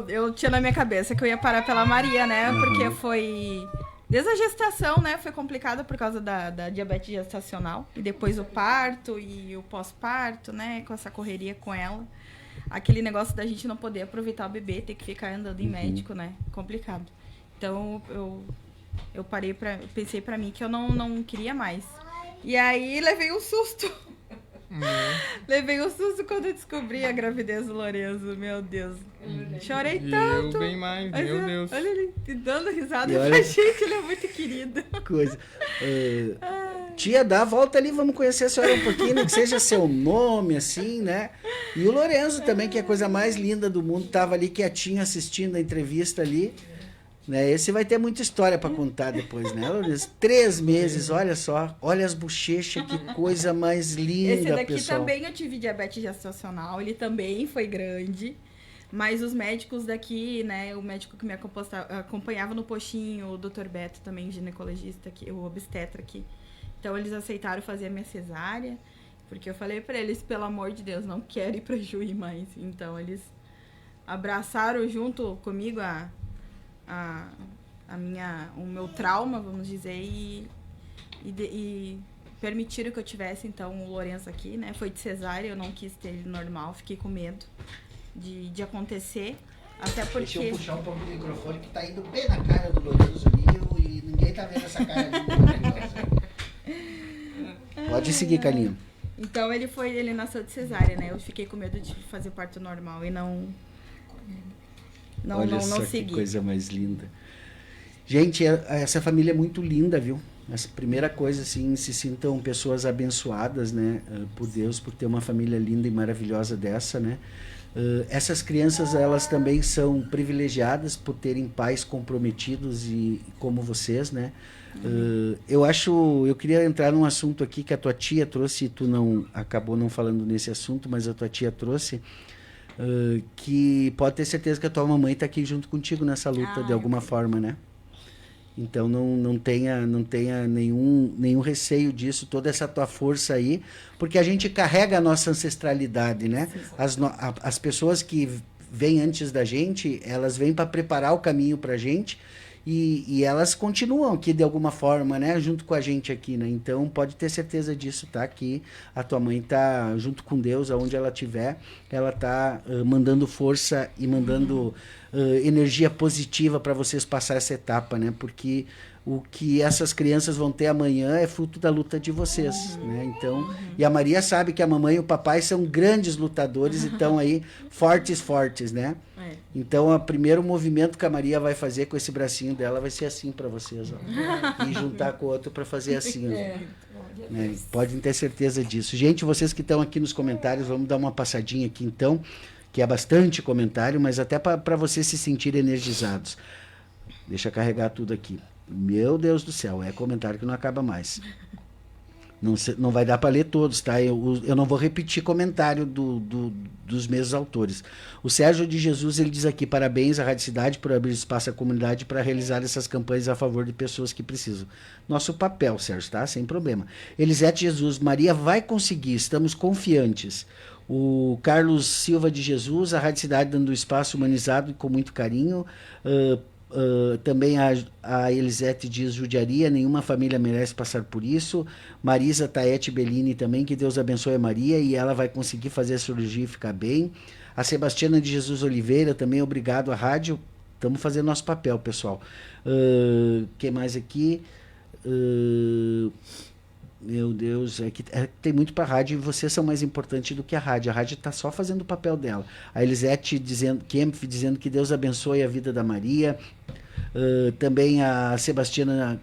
Eu tinha na minha cabeça que eu ia parar pela Maria, né? Porque foi... Desde a gestação, né? Foi complicado por causa da diabetes gestacional. E depois o parto e o pós-parto, né? Com essa correria com ela. Aquele negócio da gente não poder aproveitar o bebê, ter que ficar andando em médico, né? Complicado. Então, eu pensei pra mim que eu não queria mais. E aí, levei um susto. Levei um susto quando eu descobri a gravidez do Lourenço. Meu Deus. Chorei tanto. Eu bem mais, meu Deus. Olha ele dando risada pra gente, ele é muito querido. Coisa. Tia, dá a volta ali, vamos conhecer a senhora um pouquinho, que seja seu nome, assim, né? E o Lourenço também, que é a coisa mais linda do mundo, tava ali quietinho assistindo a entrevista ali. Né? Esse vai ter muita história para contar depois, né? 3 meses, olha só, olha as bochechas, que coisa mais linda, Esse daqui pessoal. também eu tive diabetes gestacional, ele também foi grande, mas os médicos daqui, né, o médico que me acompanhava no postinho, o Dr. Beto também, ginecologista aqui, o obstetra aqui, então eles aceitaram fazer a minha cesárea, porque eu falei para eles, pelo amor de Deus, não quero ir para Juí mais, então eles abraçaram junto comigo o meu trauma, vamos dizer, e permitiram que eu tivesse, então, o Lourenço aqui, né? Foi de cesárea, eu não quis ter ele normal, fiquei com medo de acontecer, até porque... Deixa eu puxar um pouco o microfone, que tá indo bem na cara do Lourenço ali, e ninguém tá vendo essa cara ali. Pode seguir, Carlinhos. Então, ele nasceu de cesárea, né? Eu fiquei com medo de fazer parto normal e não Olha só segui. Que coisa mais linda. Gente, essa família é muito linda, viu? Essa primeira coisa, assim, se sintam pessoas abençoadas, né? Por Deus, por ter uma família linda e maravilhosa dessa, né? Essas crianças, elas também são privilegiadas por terem pais comprometidos e como vocês, né? Eu queria entrar num assunto aqui que a tua tia trouxe, e tu acabou não falando nesse assunto, mas a tua tia trouxe, que pode ter certeza que a tua mamãe está aqui junto contigo nessa luta de alguma forma, né? Então não tenha nenhum receio disso, toda essa tua força aí, porque a gente carrega a nossa ancestralidade, né? As pessoas que vêm antes da gente, elas vêm para preparar o caminho para a gente, e elas continuam aqui de alguma forma, né? Junto com a gente aqui, né? Então pode ter certeza disso, tá? Que a tua mãe tá junto com Deus, aonde ela estiver, ela tá mandando força e mandando energia positiva para vocês passar essa etapa, né? Porque o que essas crianças vão ter amanhã é fruto da luta de vocês, né? Então, e a Maria sabe que a mamãe e o papai são grandes lutadores e estão aí fortes, né? Então, o primeiro movimento que a Maria vai fazer com esse bracinho dela vai ser assim para vocês, ó. E juntar com o outro para fazer assim, ó. Né? Podem ter certeza disso. Gente, vocês que estão aqui nos comentários, vamos dar uma passadinha aqui então. que é bastante comentário, mas até para vocês se sentirem energizados. Deixa eu carregar tudo aqui. Meu Deus do céu, é comentário que não acaba mais. Não vai dar para ler todos, tá? Eu não vou repetir comentário dos mesmos autores. O Sérgio de Jesus, ele diz aqui: parabéns à Rádio Cidade por abrir espaço à comunidade para realizar essas campanhas a favor de pessoas que precisam. Nosso papel, Sérgio, tá? Sem problema. Elisete Jesus: Maria vai conseguir, estamos confiantes. O Carlos Silva de Jesus: a Rádio Cidade dando espaço humanizado e com muito carinho. Também a Elisete diz: judiaria, nenhuma família merece passar por isso. Marisa Taete Bellini também: que Deus abençoe a Maria e ela vai conseguir fazer a cirurgia e ficar bem. A Sebastiana de Jesus Oliveira também: obrigado à rádio, estamos fazendo nosso papel, pessoal. Quem mais aqui? Meu Deus, tem muito para a rádio e vocês são mais importantes do que a rádio. A rádio está só fazendo o papel dela. A Elisete Kempf dizendo que Deus abençoe a vida da Maria. Também a Sebastiana,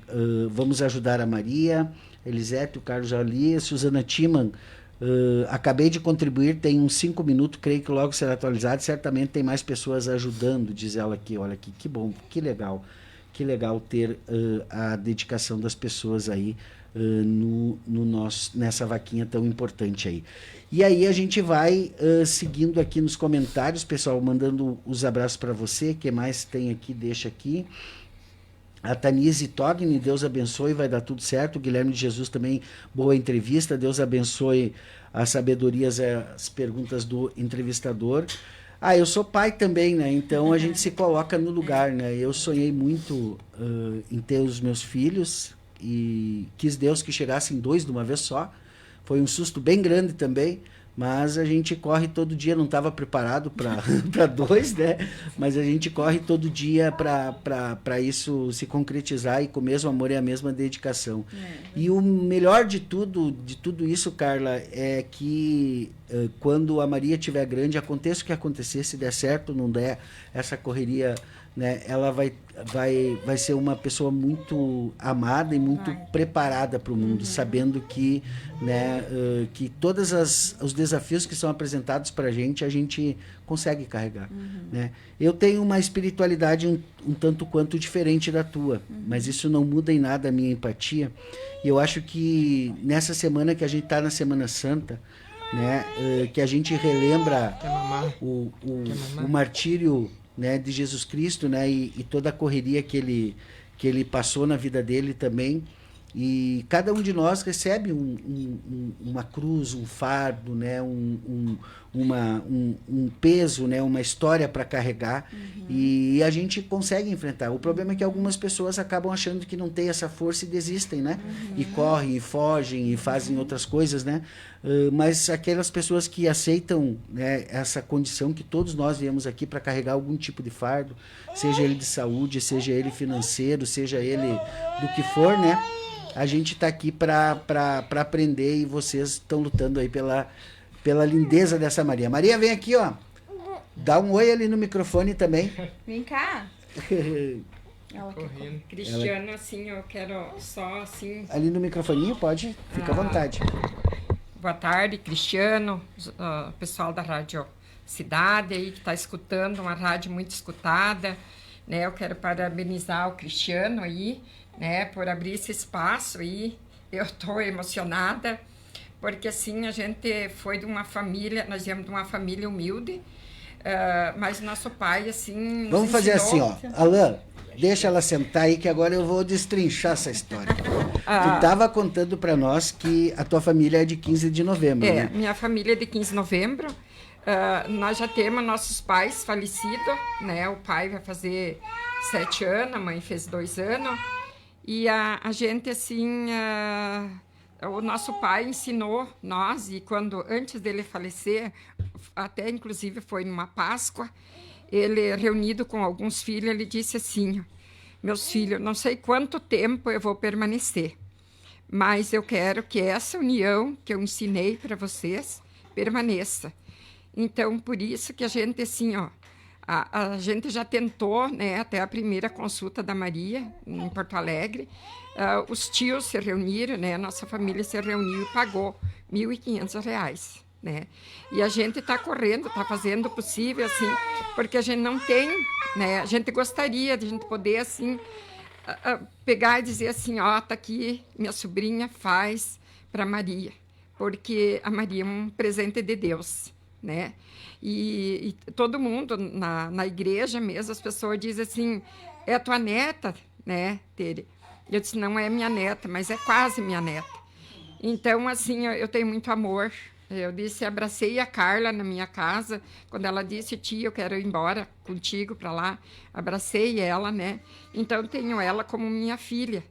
vamos ajudar a Maria. Elisete, o Carlos Ali, a Suzana Timan, acabei de contribuir, tem uns 5 minutos, creio que logo será atualizado. Certamente tem mais pessoas ajudando, diz ela aqui. Olha aqui, que bom, que legal. Que legal ter a dedicação das pessoas aí nessa vaquinha tão importante aí. E aí a gente vai seguindo aqui nos comentários, pessoal, mandando os abraços para você. Que mais tem aqui? Deixa aqui. A Tanise Togni: Deus abençoe, vai dar tudo certo. O Guilherme de Jesus também: boa entrevista, Deus abençoe as sabedorias, as perguntas do entrevistador. Eu sou pai também, né? Então a gente se coloca no lugar, né? Eu sonhei muito em ter os meus filhos e quis Deus que chegassem 2 de uma vez só. Foi um susto bem grande também, mas a gente corre todo dia. Não estava preparado para 2, né? Mas a gente corre todo dia para isso se concretizar, e com o mesmo amor e a mesma dedicação. E o melhor de tudo isso, Carla, é que quando a Maria estiver grande, aconteça o que acontecer, se der certo ou não der, essa correria, né, ela vai ser uma pessoa muito amada e muito preparada para o mundo, sabendo que, né, que todos os desafios que são apresentados para a gente consegue carregar. Né? Eu tenho uma espiritualidade um tanto quanto diferente da tua, mas isso não muda em nada a minha empatia. E eu acho que nessa semana que a gente está na Semana Santa, né, que a gente relembra o martírio, né, de Jesus Cristo, né, e toda a correria que ele passou na vida dele também. E cada um de nós recebe uma cruz, um fardo, né, um peso, né, uma história para carregar, e a gente consegue enfrentar. O problema é que algumas pessoas acabam achando que não tem essa força e desistem, né? E correm, e fogem, e fazem outras coisas, né? Mas aquelas pessoas que aceitam, né, essa condição que todos nós viemos aqui para carregar algum tipo de fardo, seja ele de saúde, seja ele financeiro, seja ele do que for, né? A gente está aqui para aprender, e vocês estão lutando aí pela lindeza dessa Maria. Maria, vem aqui, ó. Dá um oi ali no microfone também. Vem cá. Ela correndo. Cristiano, assim, eu quero só assim... Ali no microfoninho, pode, fica à vontade. Boa tarde, Cristiano, pessoal da Rádio Cidade aí que está escutando, uma rádio muito escutada, né? Eu quero parabenizar o Cristiano aí, né, por abrir esse espaço aí. Eu estou emocionada, porque assim, a gente foi de uma família, nós viemos de uma família humilde, mas nosso pai, assim... Vamos fazer assim, ó. Alain, deixa ela sentar aí que agora eu vou destrinchar essa história. Tu estava contando para nós que a tua família é de 15 de novembro, né? Minha família é de 15 de novembro. Nós já temos nossos pais falecidos, né? O pai vai fazer 7 anos, a mãe fez 2 anos. E a gente, assim, o nosso pai ensinou nós, e antes dele falecer, até inclusive foi numa Páscoa, ele reunido com alguns filhos, ele disse assim: meus filhos, não sei quanto tempo eu vou permanecer, mas eu quero que essa união que eu ensinei para vocês permaneça. Então, por isso que a gente, assim, ó, a gente já tentou, né, até a primeira consulta da Maria, em Porto Alegre, os tios se reuniram, né, nossa família se reuniu e pagou R$ 1.500. né? E a gente está correndo, está fazendo o possível, assim, porque a gente não tem, né? A gente gostaria de a gente poder, assim, pegar e dizer assim, ó, tá aqui, minha sobrinha faz para Maria, porque a Maria é um presente de Deus, né? E todo mundo, na igreja mesmo, as pessoas dizem assim, é a tua neta, né, Tere? Eu disse, não é minha neta, mas é quase minha neta. Então, assim, eu tenho muito amor. Eu disse, abracei a Carla na minha casa, quando ela disse, tia, eu quero ir embora contigo para lá. Abracei ela, né? Então, tenho ela como minha filha,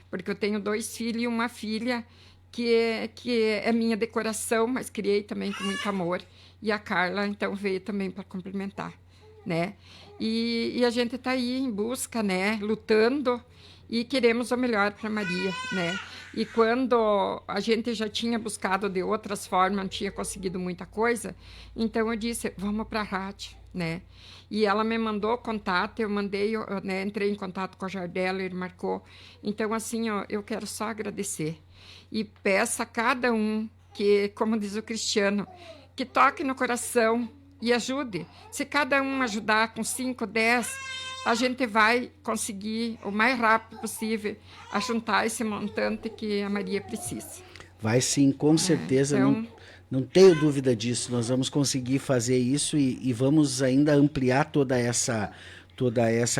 porque eu tenho 2 filhos e uma filha que é minha decoração, mas criei também com muito amor. E a Carla, então, veio também para complementar, né? E a gente está aí em busca, né? Lutando e queremos o melhor para Maria, né? E quando a gente já tinha buscado de outras formas, não tinha conseguido muita coisa, então eu disse, vamos para a rádio, né? E ela me mandou contato, eu mandei, né, entrei em contato com a Jardela, ele marcou. Então, assim, ó, eu quero só agradecer. E peço a cada um que, como diz o Cristiano, que toque no coração e ajude. Se cada um ajudar com 5, 10, a gente vai conseguir, o mais rápido possível, a juntar esse montante que a Maria precisa. Vai sim, com certeza, então, não tenho dúvida disso. Nós vamos conseguir fazer isso e vamos ainda ampliar toda essa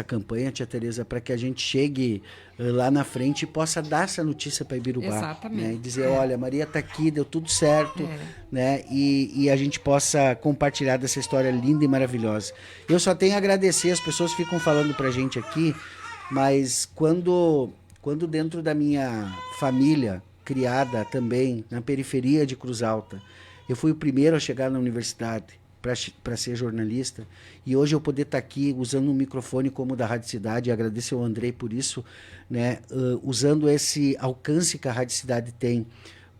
campanha, tia Tereza, para que a gente chegue lá na frente e possa dar essa notícia para Ibirubá. Exatamente. Né? E dizer, olha, a Maria está aqui, deu tudo certo, né? E a gente possa compartilhar dessa história linda e maravilhosa. Eu só tenho a agradecer, as pessoas ficam falando para a gente aqui, mas quando dentro da minha família, criada também na periferia de Cruz Alta, eu fui o primeiro a chegar na universidade para ser jornalista, e hoje eu poder estar aqui usando um microfone como o da Rádio Cidade, e agradeço ao Andrei por isso, né, usando esse alcance que a Rádio Cidade tem,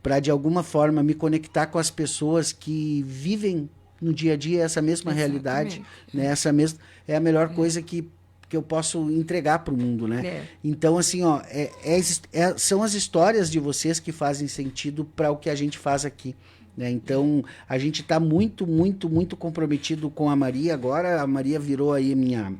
para de alguma forma me conectar com as pessoas que vivem no dia a dia essa mesma realidade, né, essa mesma, é a melhor coisa que eu posso entregar para o mundo, né? Então, assim, ó, são as histórias de vocês que fazem sentido para o que a gente faz aqui. Né? Então, a gente está muito, muito, muito comprometido com a Maria agora. A Maria virou aí minha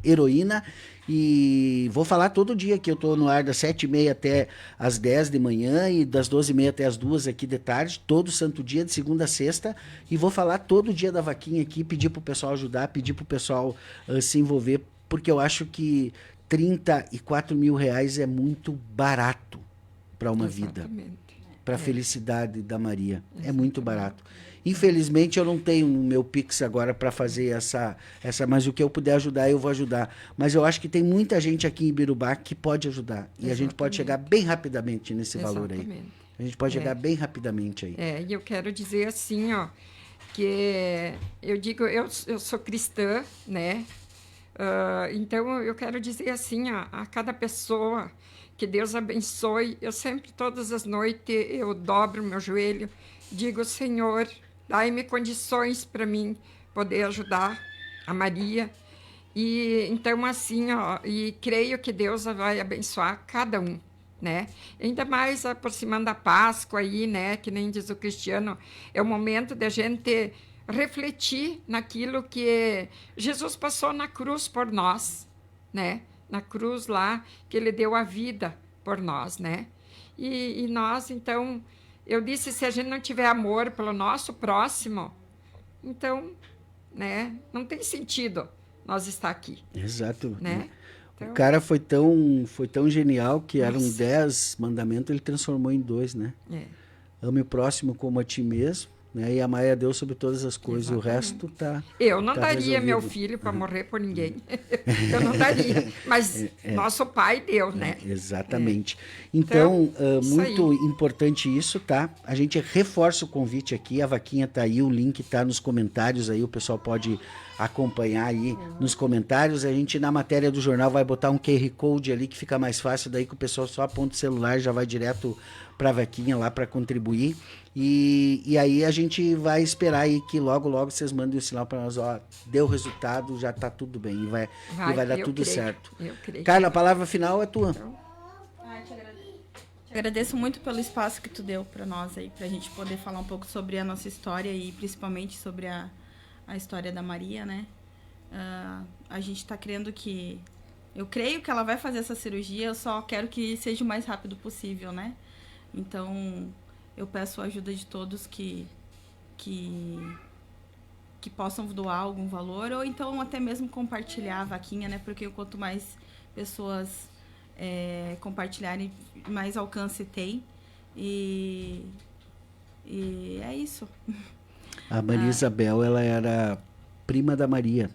heroína. E vou falar todo dia que eu estou no ar das 7h30 até as 10 de manhã e das 12h30 até as 2 aqui de tarde, todo santo dia, de segunda a sexta. E vou falar todo dia da vaquinha aqui, pedir para o pessoal ajudar, pedir para o pessoal se envolver, porque eu acho que 34 mil reais é muito barato para uma vida. Para a felicidade da Maria. É muito barato. Infelizmente, eu não tenho no meu Pix agora para fazer essa, mas o que eu puder ajudar, eu vou ajudar. Mas eu acho que tem muita gente aqui em Ibirubá que pode ajudar. E a gente pode chegar bem rapidamente nesse valor aí. A gente pode chegar bem rapidamente aí. E eu quero dizer assim, ó, que eu digo, eu sou cristã, né? Então, eu quero dizer assim, ó, a cada pessoa, que Deus abençoe. Eu sempre, todas as noites, eu dobro meu joelho, digo, Senhor, dai-me condições para mim poder ajudar a Maria. E então, assim, ó, e creio que Deus vai abençoar cada um, né? Ainda mais aproximando a Páscoa aí, né? Que nem diz o Cristiano, é o momento de a gente refletir naquilo que Jesus passou na cruz por nós, né? Na cruz lá, que ele deu a vida por nós, né? E nós, então, eu disse, se a gente não tiver amor pelo nosso próximo, então, né, não tem sentido nós estar aqui. Exato. Né? Então, o cara foi tão genial que eram 10 mandamentos, ele transformou em 2, né? Ame o próximo como a ti mesmo. Né? E amai a Deus sobre todas as coisas. Exatamente. O resto tá. Eu não daria resolvido. Meu filho para morrer por ninguém. Eu não daria. Mas nosso pai deu, né? Exatamente. Então, muito importante isso, tá? A gente reforça o convite aqui. A vaquinha tá aí, o link tá nos comentários aí. O pessoal pode acompanhar aí nos comentários. A gente, na matéria do jornal, vai botar um QR Code ali que fica mais fácil. Daí que o pessoal só aponta o celular e já vai direto para a vaquinha lá para contribuir. E aí a gente vai esperar aí que logo vocês mandem o sinal para nós, ó, deu resultado, já tá tudo bem e vai dar tudo certo. Carla, a palavra final é tua. Te Agradeço muito pelo espaço que tu deu para nós aí, pra gente poder falar um pouco sobre a nossa história e principalmente sobre a história da Maria, né? A gente tá crendo que... Eu creio que ela vai fazer essa cirurgia, eu só quero que seja o mais rápido possível, né? Então, eu peço a ajuda de todos que possam doar algum valor, ou então até mesmo compartilhar a vaquinha, né? Porque quanto mais pessoas compartilharem, mais alcance tem. E é isso. A Maria Isabel, ela era prima da Maria,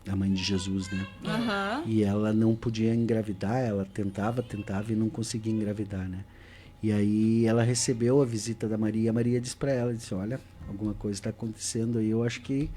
a mãe de Jesus, né? Aham. E ela não podia engravidar, ela tentava e não conseguia engravidar, né? E aí ela recebeu a visita da Maria, e a Maria disse para ela, disse, olha, alguma coisa está acontecendo aí, eu acho que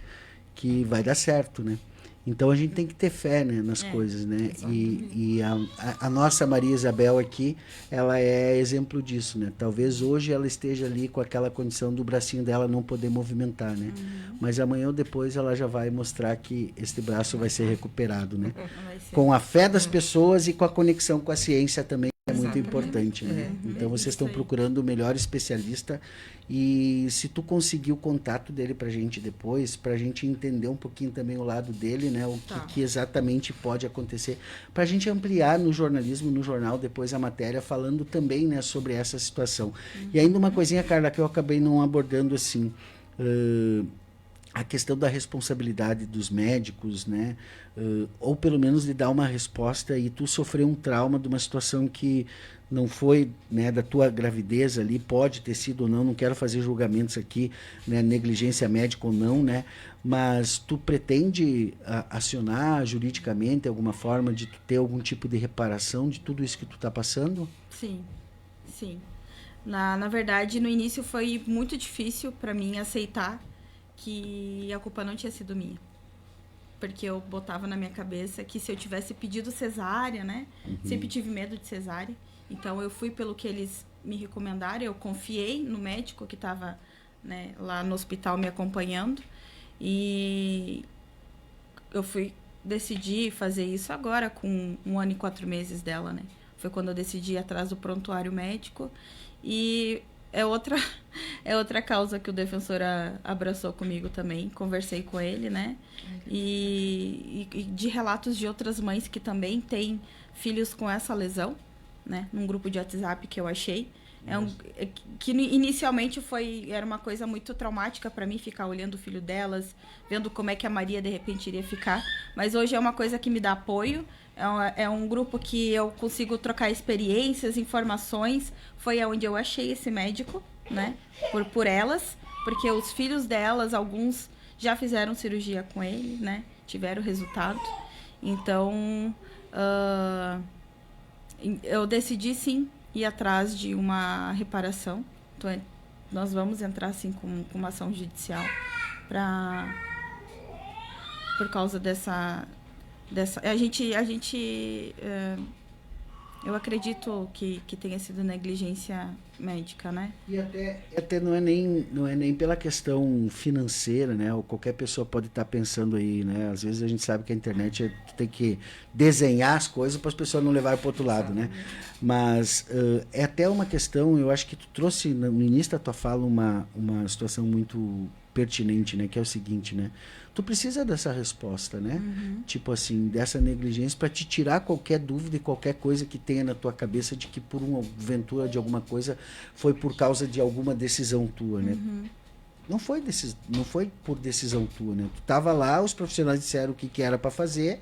vai dar certo, né? Então a gente tem que ter fé, né, nas coisas, né? E a nossa Maria Isabel aqui, ela é exemplo disso, né? Talvez hoje ela esteja ali com aquela condição do bracinho dela não poder movimentar, né? Mas amanhã ou depois ela já vai mostrar que este braço vai ser recuperado, né? Com a fé das pessoas e com a conexão com a ciência também. É muito importante, né? Então vocês estão procurando o melhor especialista e se tu conseguir o contato dele pra gente depois, pra gente entender um pouquinho também o lado dele, né? O que exatamente pode acontecer, pra gente ampliar no jornalismo, no jornal, depois a matéria, falando também, né, sobre essa situação. E ainda uma coisinha, Carla, que eu acabei não abordando assim, a questão da responsabilidade dos médicos, né? Ou pelo menos de dar uma resposta, e tu sofreu um trauma de uma situação que não foi, né, da tua gravidez ali, pode ter sido ou não quero fazer julgamentos aqui, né, negligência médica ou não, né, mas tu pretende acionar juridicamente alguma forma de tu ter algum tipo de reparação de tudo isso que tu tá passando? Sim, sim. Na verdade, no início foi muito difícil para mim aceitar que a culpa não tinha sido minha. Porque eu botava na minha cabeça que se eu tivesse pedido cesárea, né? Sempre tive medo de cesárea. Então, eu fui pelo que eles me recomendaram. Eu confiei no médico que estava, né, lá no hospital me acompanhando. E eu decidi fazer isso agora, com 1 ano e 4 meses dela, né? Foi quando eu decidi ir atrás do prontuário médico. E é outra causa que o defensor abraçou comigo também. Conversei com ele, né? E de relatos de outras mães que também têm filhos com essa lesão, né? Num grupo de WhatsApp que eu achei. Que inicialmente era uma coisa muito traumática para mim, ficar olhando o filho delas, vendo como é que a Maria de repente iria ficar. Mas hoje é uma coisa que me dá apoio. É um grupo que eu consigo trocar experiências, informações. Foi onde eu achei esse médico, né? Por elas, porque os filhos delas, alguns já fizeram cirurgia com ele, né? Tiveram resultado. Então, eu decidi, sim, ir atrás de uma reparação. Então, nós vamos entrar, sim, com uma ação judicial por causa dessa eu acredito que tenha sido negligência médica, né? E até não é nem pela questão financeira, né? Ou qualquer pessoa pode estar pensando aí, né? Às vezes a gente sabe que a internet tu tem que desenhar as coisas para as pessoas não levarem para o outro lado, né? Mas é até uma questão, eu acho que tu trouxe no início da tua fala uma situação muito pertinente, né? Que é o seguinte, né? Tu precisa dessa resposta, né? Tipo assim, dessa negligência para te tirar qualquer dúvida e qualquer coisa que tenha na tua cabeça de que por uma aventura de alguma coisa foi por causa de alguma decisão tua, né? Não foi por decisão tua, né? Tu tava lá, os profissionais disseram o que era para fazer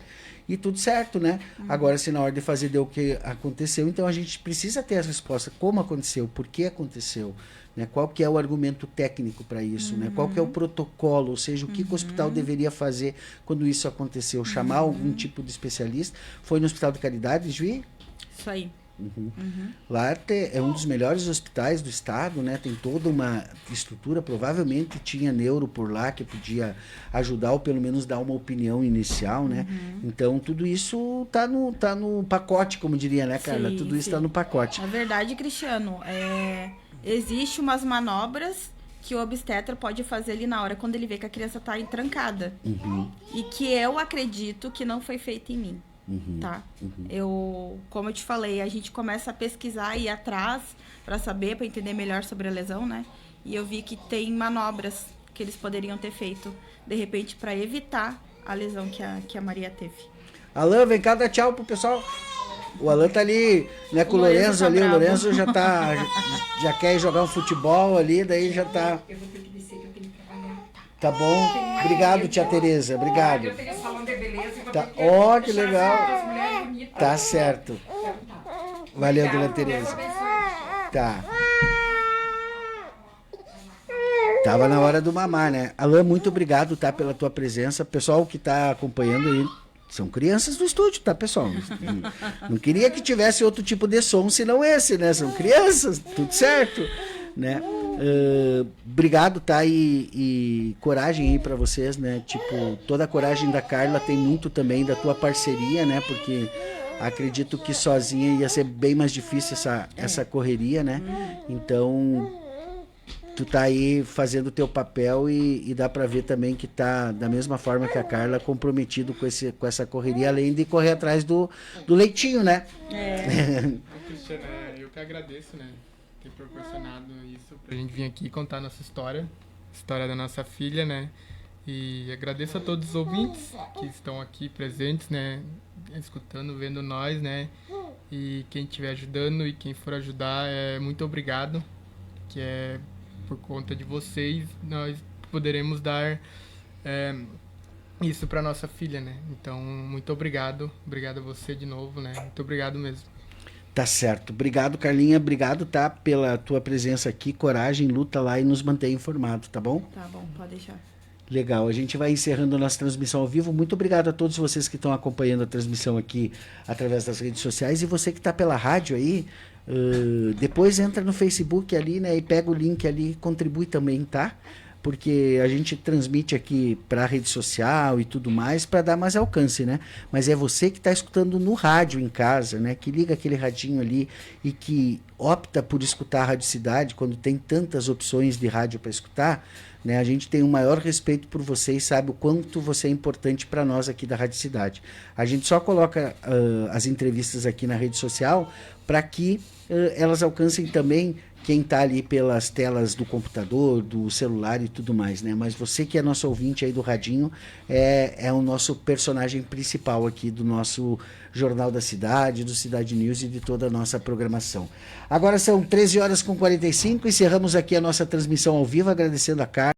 e tudo certo, né? Agora, se na hora de fazer deu o que aconteceu, então a gente precisa ter as respostas. Como aconteceu? Por que aconteceu? Né? Qual que é o argumento técnico para isso? Né? Qual que é o protocolo? Ou seja, o que o hospital deveria fazer quando isso aconteceu? Chamar algum tipo de especialista? Foi no Hospital de Caridade, Juí? Isso aí. Lá é um dos melhores hospitais do estado, né? Tem toda uma estrutura, provavelmente tinha neuro por lá que podia ajudar ou pelo menos dar uma opinião inicial, né? Então tudo isso tá no pacote, como diria, né, Carla? Tudo isso tá no pacote. Na verdade, Cristiano, existe umas manobras que o obstetra pode fazer ali na hora, quando ele vê que a criança tá entrancada. E que eu acredito que não foi feito em mim. tá? Como eu te falei, a gente começa a pesquisar e ir atrás para saber, para entender melhor sobre a lesão, né? E eu vi que tem manobras que eles poderiam ter feito, de repente, para evitar a lesão que a Maria teve. Alan, vem cá dar tchau pro pessoal. O Alan tá ali, né, com o Lorenzo tá ali. bravo. O Lorenzo já quer jogar um futebol ali, daí já tá. Eu vou ter que descer, que eu tenho que trabalhar. Tá bom? Obrigado, tia Tereza. Obrigado. Eu tenho salão de beleza e vou Tá. ter que Ó, que deixar legal. as mulheres bonitas. Tá certo. Então tá. Valeu, Obrigada, dona Tereza. Deus abençoe. Tá. Tava na hora do mamar, né? Alan, muito obrigado, tá, pela tua presença. Pessoal que tá acompanhando aí, são crianças do estúdio, tá, pessoal? Não queria que tivesse outro tipo de som, senão esse, né? São crianças, tudo certo, né? Obrigado, tá? E coragem aí pra vocês, né? Tipo, toda a coragem da Carla tem muito também da tua parceria, né? Porque acredito que sozinha ia ser bem mais difícil essa correria, né? Então, tu tá aí fazendo o teu papel e dá pra ver também que tá da mesma forma que a Carla, comprometido com essa correria, além de correr atrás do leitinho, né? Cristiano, eu que agradeço, né? Ter proporcionado isso pra gente vir aqui contar nossa história, a história da nossa filha, né? E agradeço a todos os ouvintes que estão aqui presentes, né? Escutando, vendo nós, né? E quem estiver ajudando e quem for ajudar, muito obrigado, que é por conta de vocês nós poderemos dar isso para nossa filha, né? Então, muito obrigado a você de novo, né? Muito obrigado mesmo. Tá certo. Obrigado, Carlinha. Obrigado, tá, pela tua presença aqui. Coragem, luta lá e nos mantém informado, tá bom? Tá bom, pode deixar. Legal. A gente vai encerrando a nossa transmissão ao vivo. Muito obrigado a todos vocês que estão acompanhando a transmissão aqui através das redes sociais. E você que está pela rádio aí, depois entra no Facebook ali, né, e pega o link ali e contribui também, tá? Porque a gente transmite aqui para a rede social e tudo mais para dar mais alcance, né? Mas é você que está escutando no rádio em casa, né? Que liga aquele radinho ali e que opta por escutar a Rádio Cidade quando tem tantas opções de rádio para escutar, né? A gente tem o maior respeito por você e sabe o quanto você é importante para nós aqui da Rádio Cidade. A gente só coloca as entrevistas aqui na rede social para que elas alcancem também quem está ali pelas telas do computador, do celular e tudo mais, né? Mas você que é nosso ouvinte aí do radinho é o nosso personagem principal aqui do nosso Jornal da Cidade, do Cidade News e de toda a nossa programação. Agora são 13h45, encerramos aqui a nossa transmissão ao vivo, agradecendo a Carla.